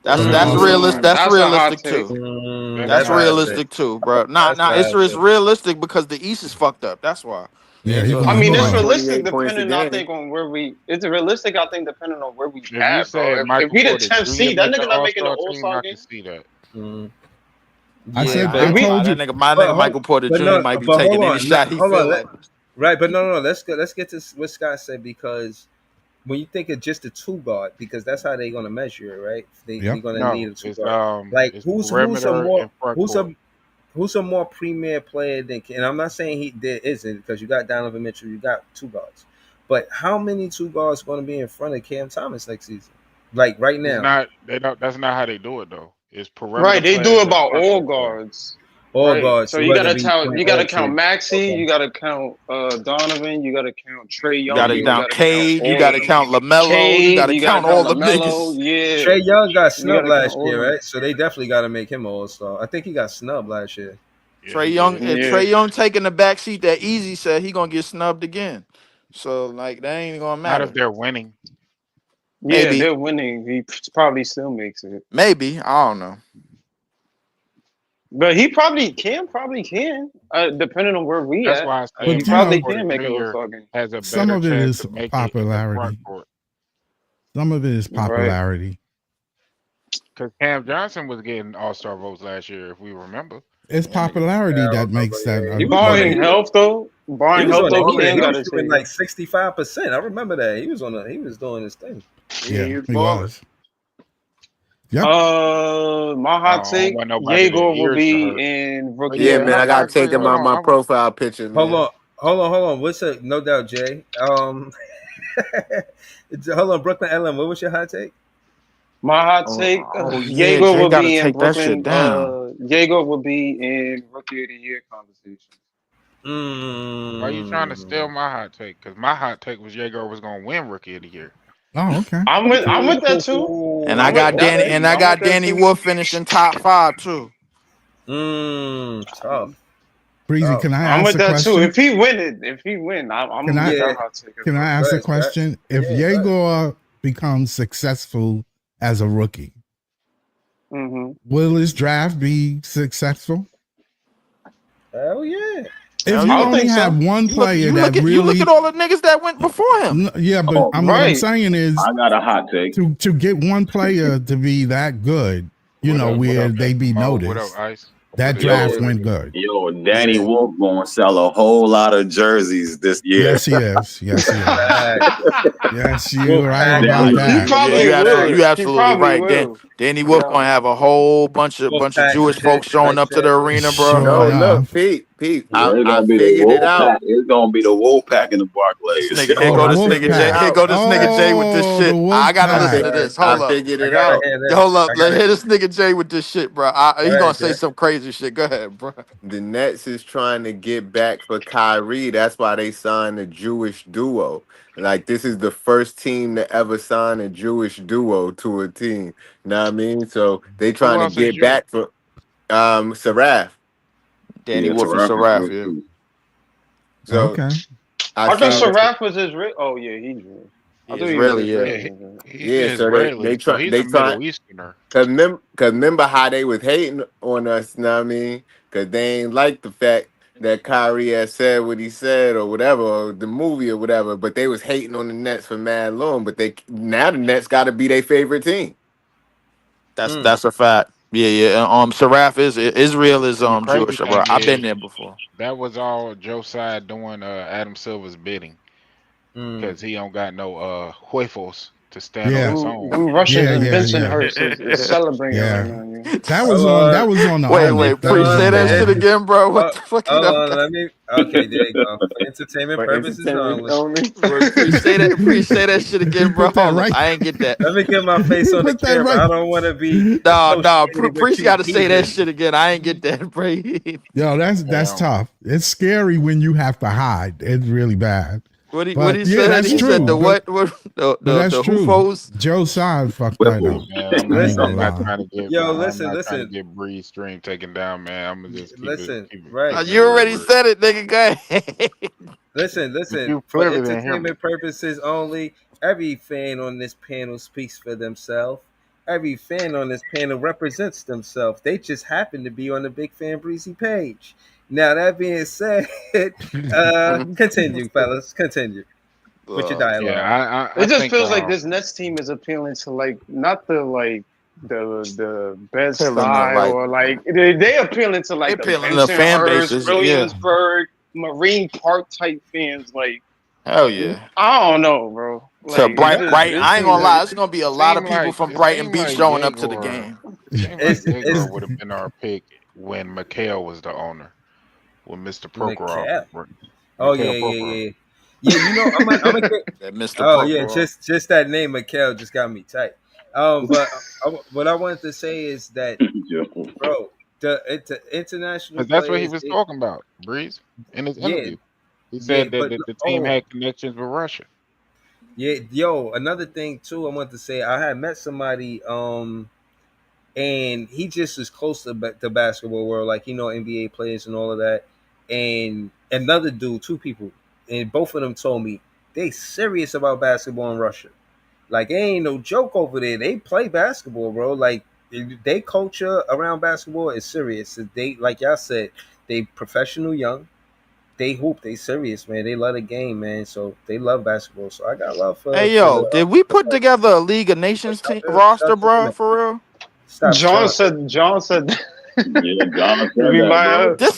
That's Awesome. realistic. That's That's a hot realistic take. too. That's That's realistic too, bro. It's realistic because the East is fucked up. That's why. Yeah, I mean, it's realistic 28 points a depending, I game. think, on where we. It's realistic, I think, depending on where we you at, say bro. Michael If we the Porter 10th Jr. seed, that make nigga the not making the All-Star team, All-Star I game. can see that. I said, I I ain't gonna lie, told you. that nigga, Michael Porter Jr. might be taking any shot he feel like. Right, but no. Let's get to what Scott said, because when you think of just a two guard, because that's how they're gonna measure it, right? They're gonna need a two guard. Like it's who's a perimeter more and front who's a more premier player than? And I'm not saying there isn't, because you got Donovan Mitchell, you got two guards, but how many two guards going to be in front of Cam Thomas next season? Like right now, That's not how they do it though. It's perimeter. Right, they do players it and about front all court players. guards. all Right. guards. So you gotta count Maxey, you gotta count Donovan, you gotta count Trae Young, You gotta count Cade, you gotta count LaMelo, you gotta count all the niggas. Yeah. Trey Young got snubbed gotta count last all year, them. right? So they definitely got to make him an All-Star. I think he got snubbed last year. Trey Young, Trey Young taking the back seat that Easy said he gonna get snubbed again. So like that ain't gonna matter. Not if they're winning. Yeah, Maybe. they're winning. He probably still makes it. Maybe, I don't know. But Cam probably can, depending on where we That's at. why I But say He probably Porter can make an Jr. All-Star game. has a Some better of it chance is to make popularity. it in the front court. Some of it is popularity. Because Cam Johnson was getting All-Star votes last year, if we remember. It's popularity that makes that. Barring health though, He barring was health on though, it. Cam He got was to shooting take like 65%. I remember that. He was doing his thing. Yeah, he was. Yep. My hot take: Yegor will be in rookie. Yeah, man, I gotta take him out my profile picture, man. Hold on. What's up? No doubt, Jay. Hold on, Brooklyn LM. What was your hot take? My hot take: Jay Yegor will gotta be in take that shit Brooklyn. down. Yegor will be in Rookie of the Year conversation. Why are you trying to steal my hot take? Because my hot take was Yegor was going to win Rookie of the Year. Oh, okay. I'm with that too. And I got Danny Wolf finishing top 5 too. Tough. Breezy, can I I'm ask with a that question? too. If he win, I'm Can with I, that hot take. can I ask a question? If Yegor becomes successful as a rookie, Mm-hmm. Will his draft be successful? Hell yeah. If Hell you yeah. only think so. have one You look, player you that look at really, all the niggas that went before him. yeah, but Oh, what I'm Right. saying is I got a hot take. to get one player to be that good, you What know, up? What where up? they be Oh, what up, noticed. Ice? That What up? draft went good. Yo, Danny Wolf gonna sell a whole lot of jerseys this year. Yes, he is. Yes, he is. Facts. Yes, you're Wolf right pack. about He that. probably Yeah, will. you He absolutely probably right. will. Danny Wolf Yeah. gonna have a whole bunch of Wolf pack Jewish folks legit showing type up to the shit. arena, bro. Sure No, look, enough. Pete. Yeah, it's I gonna be the figured it Wolf out. Pack. It's gonna be the Wolf Pack in the This Barclays. nigga, here Oh, go the this Wolf nigga Jay. pack. Here go this nigga Jay with this Oh, shit. the Wolf I gotta pack. listen to this. I Hold up. figured I it gotta out. hear this. Hold up. I Let's gotta hear this nigga Jay with this shit, bro. He Go gonna ahead, say Jay. some crazy shit. Go ahead, bro. The Nets is trying to get back for Kyrie. That's why they signed a Jewish duo. Like, this is the first team to ever sign a Jewish duo to a team. Know what I mean? So they Who trying to else is get Jewish? back for Saraf. Danny Yeah, Wolf and Saraf is Saraf, Jewish yeah. too. So Okay. I I thought seen that. Saraf was Israel. Oh yeah, he's Jewish. I He thought he was Israeli, yeah. Yeah, Israeli. he's Yeah, so Israeli, so he's they a try Middle Easterner. cause remember how they was hating on us, know what I mean? Cause they ain't like the fact that Kyrie had said what he said or whatever, or the movie or whatever, but they was hating on the Nets for mad long. But now the Nets gotta be their favorite team. That's a fact. Yeah. Saraf is Israel is And the crazy Jewish, bro. thing I've been is, there before. that was all Josiah doing Adam Silver's bidding, because he don't got no huevos to stand on Yeah. his Them own. Russians Yeah, in yeah, Bensonhurst is celebrating right Yeah. now. Yeah. That was on the Wait, army. That pre was say on the that shit army. again, bro. What the fuck you Hold done on, got? let me. Okay, there you go. For entertainment For purposes entertainment only. only. Pre-say that shit again, bro. Put that Hold up. right. I ain't get that. Let me get my face on the Put that camera. right. I don't want to be No, associated with Priest you got to say that heathens. shit again. I ain't get that, bro. Yo, that's tough. It's scary when you have to hide. It's really bad. What he But yeah, said? that's He true. said the But what? The that's the true. hoofos. Joe Side fucked that up. Whipples. Man, I ain't gonna I'm not lie. trying to get. Yo, I'm listen, not trying to listen, get Breeze Stream taken down, man. I'm gonna just keep listen. it Right. You already said it, nigga. Go ahead. Listen. You For clearly didn't hear me. entertainment purposes only, every fan on this panel speaks for themselves. Every fan on this panel represents themselves. They just happen to be on the Big Fan Breezy page. Now, that being said, continue, fellas. Continue with your dialogue. Yeah, I It just think feels like this Nets team is appealing to like not the like the best Appealing to, style like- or like they appealing to like They the appealing to fan Bensonhurst, bases, yeah. Williamsburg, Marine Park type fans. Like Hell yeah. I don't know, bro. So Like, Bright, it I ain't gonna seems lie. like- It's gonna be a lot of seemed people like- from it Brighton seemed Beach like showing up to the Yegor- game. It seemed It's- like it's- Yegor would have been our pick when McHale was the owner, when Mr. Prokhorov. McHale? Oh yeah. Yeah, you know, I'm gonna get. That Mr. Oh yeah, Prokhorov. just that name, Mikhail, just got me tight. But what I wanted to say is that, bro, the international. Because that's what he players, was they- talking about, Breeze, in his Yeah. interview. He said Yeah, that but- the team oh. had connections with Russia. Yeah, yo, another thing too, I want to say, I had met somebody, and he just is close to the basketball world, like, you know, NBA players and all of that. And another dude, two people, and both of them told me they serious about basketball in Russia. Like, it ain't no joke over there. They play basketball, bro. Like, they culture around basketball is serious. They, like y'all said, they professional young. They hoop. They serious, man. They love the game, man. So they love basketball. So I got love for. Hey for yo, the- did we put together a League of Nations team roster, bro? For real? Stop, John said. Yeah, John said We that, might bro. have- This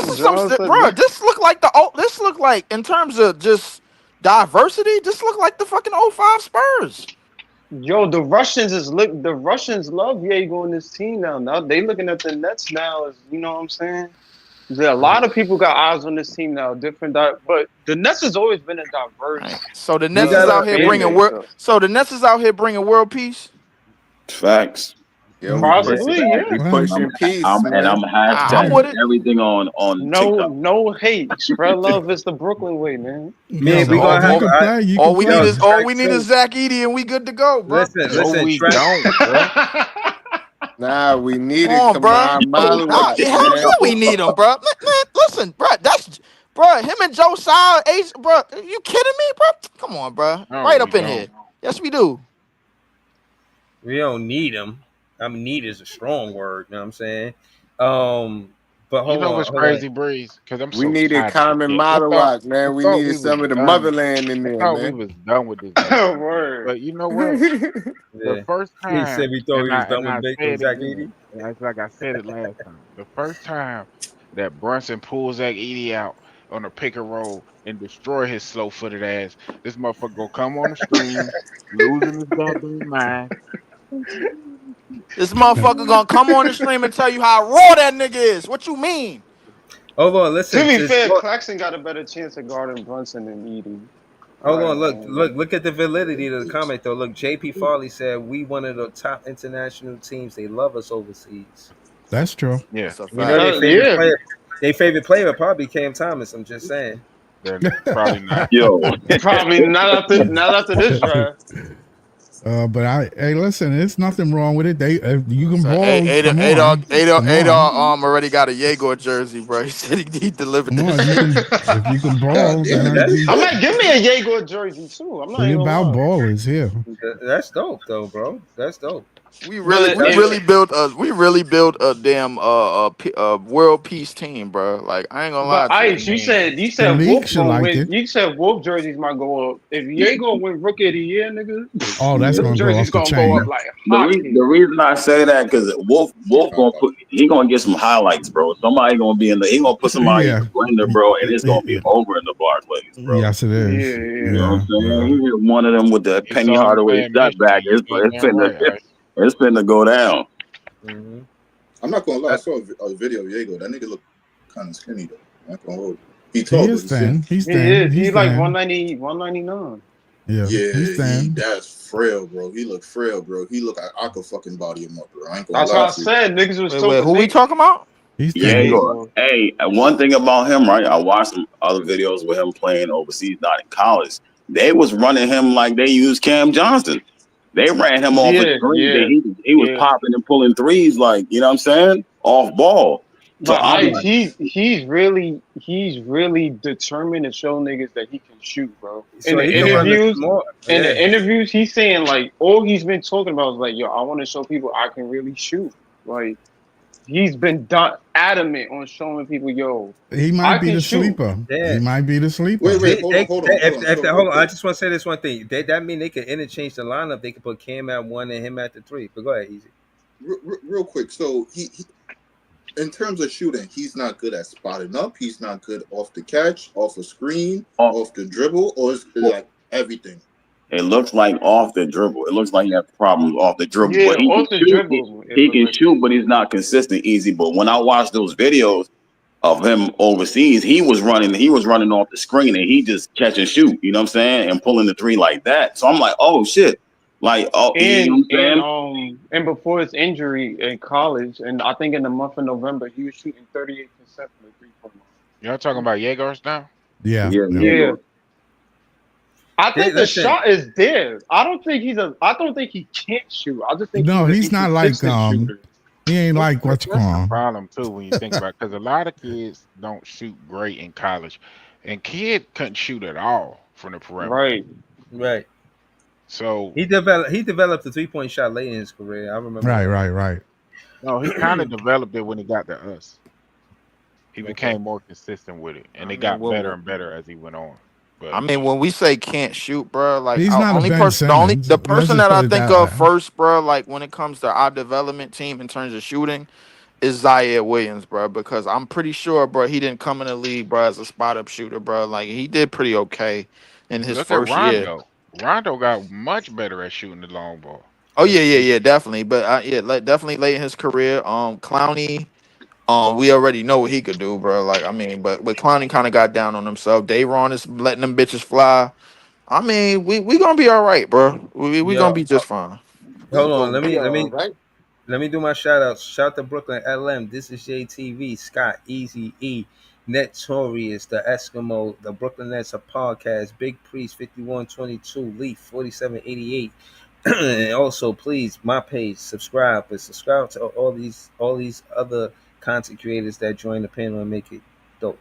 is John some said bro. that. This look like this look like in terms of just diversity. This look like the fucking 05 Spurs. Yo, the Russians love Yegor on this team now. Now they looking at the Nets now as, you know what I'm saying? There a lot of people got eyes on this team now, but the Nets has always been a diverse. So the Nets is gotta- out here fan bringing base, world. though. So the Nets is out here bringing world peace. Facts. Yo, Possibly, yeah. we pushing peace, And man. I'm I'm hashtagging with it. everything on TikTok. No hate. Spread love is the Brooklyn way, man. Man, Yo, we gonna you have. can play. You All can we play. need is Track Zach Edey, and we good to go, bro. Listen, we track. don't, bro. Nah, we needed Come on, bro. Kamar Malawak, Hell man. yeah, we need him, bro. Man, listen, bro. Him and Joe Sile, bro. Are you kidding me, bro? Come on, bro. No, Right we up in don't. here. Yes, we do. We don't need him. I mean, need is a strong word. You know what I'm saying? But You hold know on, what's hold on. crazy, Breeze? Because I'm We so needed tired of this Common shit. Model I man. We thought needed we was some of the done. motherland in I there, thought we man. was done with this nigga. Word. But you know what? The Yeah. first He time, said we thought he was done and with I Baker say with it Zach again, Edey. and it's like I said it last time. The first time that Brunson pulls Zach Edey out on a pick and roll and destroy his slow footed ass, this motherfucker gonna come on the stream, losing his goddamn mind. This motherfucker gonna come on the stream and tell you how raw that nigga is. What you mean? Hold on, To listen. be Just fair, Claxton got a better chance of guarding Brunson than Edie. hold on. Look at the validity of the comment though. Look, JP Farley said we one of the top international teams. They love us overseas. That's true. Yeah, That's a We know fact. Yeah. their favorite player probably Cam Thomas. I'm just saying. then probably not. Yo, Probably not after this draft. But hey, listen, there's nothing wrong with it. You can So ball. Come on, come on, already got a Jaeger jersey, bro. He said he delivered come on. this. If you can God ball, damn then it. I might give me a Jaeger jersey too. I'm not we even gonna about lie. ballers here. That's dope though, bro. That's dope. We But really built a damn world peace team, bro. Like I ain't gonna lie But to Ice, you. you The said league Wolf should gonna like win. it. You said Wolf jerseys might go up. If Jaeger win Rookie of the Year, nigga, Oh, that's them gonna go jerseys off the gonna go up chain. like the hotcakes. reason I say that because Wolf he gonna get some highlights, bro. Somebody gonna be he gonna put somebody in Yeah. the blender, bro, and it's gonna be over in the Barclays, bro. Yes, it Yeah, is. You know what yeah. I'm saying? Yeah. He hit one of them with the It's Penny all Hardaway fan shot back. mystery. You goddamn right. It's finna go down. Mm-hmm. I'm not gonna lie. I saw a video of Diego. That nigga look kind of skinny though. I'm not gonna hold you. He He tall, but is he's skinny. thin. He's He thin. is. He's He's like thin. 190, 199. Yeah, he's thin. That's frail, bro. He look frail, bro. He look like I could fucking body him up, bro. I ain't gonna That's lie what I to you. said. Niggas was Wait, talking. who we talking about? He's Yeah, thin. hey, one thing about him, right? I watched some other videos with him playing overseas, not in college. They was running him like they used Cam Johnson. They ran him off a Yeah, screen. yeah, He was yeah. popping and pulling threes, like, you know what I'm saying? Off ball. So But I'm Ice, like, he's really determined to show niggas that he can shoot, bro. So he can run the small. In Yeah. the interviews, he's saying like all he's been talking about is like, yo, I want to show people I can really shoot. Like he's been adamant on showing people, yo, He I might be can the shoot. sleeper. Yeah. He might be the sleeper. Wait, hold on. Hold on. I just want to say this one thing. That mean they could interchange the lineup. They could put Cam at 1 and him at the 3. But go ahead, Easy. Real quick. So he in terms of shooting, he's not good at spotting up. He's not good off the catch, off a screen, off the dribble, or is it like everything? it looks like off the dribble. It looks like he has problems off the dribble. Yeah, But he off can the shoot. dribble. He can shoot, but he's not consistent easy. But when I watch those videos of him overseas, he was running off the screen and he just catch and shoot, you know what I'm saying? And pulling the three like that. So I'm like, oh shit. Like, oh, you know what I'm saying? And before his injury in college, and I think in the month of November, he was shooting 38% from the 3-point line. Y'all talking about Jaegers now? Yeah. Yeah. I think the shot is there. I don't think he can't shoot. I just think No, he's he's not like shooter. he ain't like what you That's call the him. problem too when you think about it, because a lot of kids don't shoot great in college, and Kid couldn't shoot at all from the perimeter. Right. So he developed a 3-point shot late in his career. I remember. Right. no, he kind of developed it when he got to us. He became more consistent with it, and it got better and better as he went on. But I mean, when we say can't shoot, bro, like He's not a Ben Simmons. the Let's person just that put I it think that of way. first, bro, like when it comes to our development team in terms of shooting, is Zaire Williams, bro, because I'm pretty sure, bro, he didn't come in the league, bro, as a spot up shooter, bro. Like he did pretty okay in his look at first year. Rondo. Rondo got much better at shooting the long ball. Oh yeah, definitely. But definitely late in his career. Clowney, we already know what he could do, bro. Like I mean, but Clowney kind of got down on himself. Dayron is letting them bitches fly. I mean, we gonna be all right, bro. We gonna be just fine. Hold on. Let me do my shout outs. Shout to Brooklyn LM. This is JTV, Scott, Easy E, Netorious, the Eskimo, the Brooklyn Nets, a podcast, Big Priest 5122, Leaf 4788. And also, please, my page, subscribe, but subscribe to all these other content creators that join the panel and make it dope.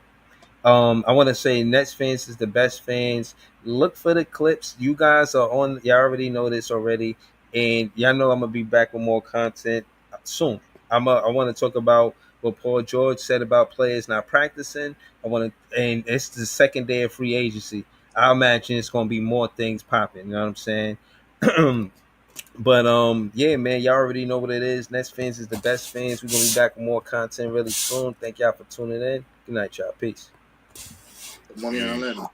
I want to say Nets fans is the best fans. Look for the clips. You guys are on. You already know this already. And y'all know I'm gonna be back with more content soon. I want to talk about what Paul George said about players not practicing. And it's the second day of free agency. I imagine it's gonna be more things popping. You know what I'm saying? But yeah, man, y'all already know what it is. Nets fans is the best fans. We're gonna be back with more content really soon. Thank y'all for tuning in. Good night, y'all. Peace. Money on Atlanta.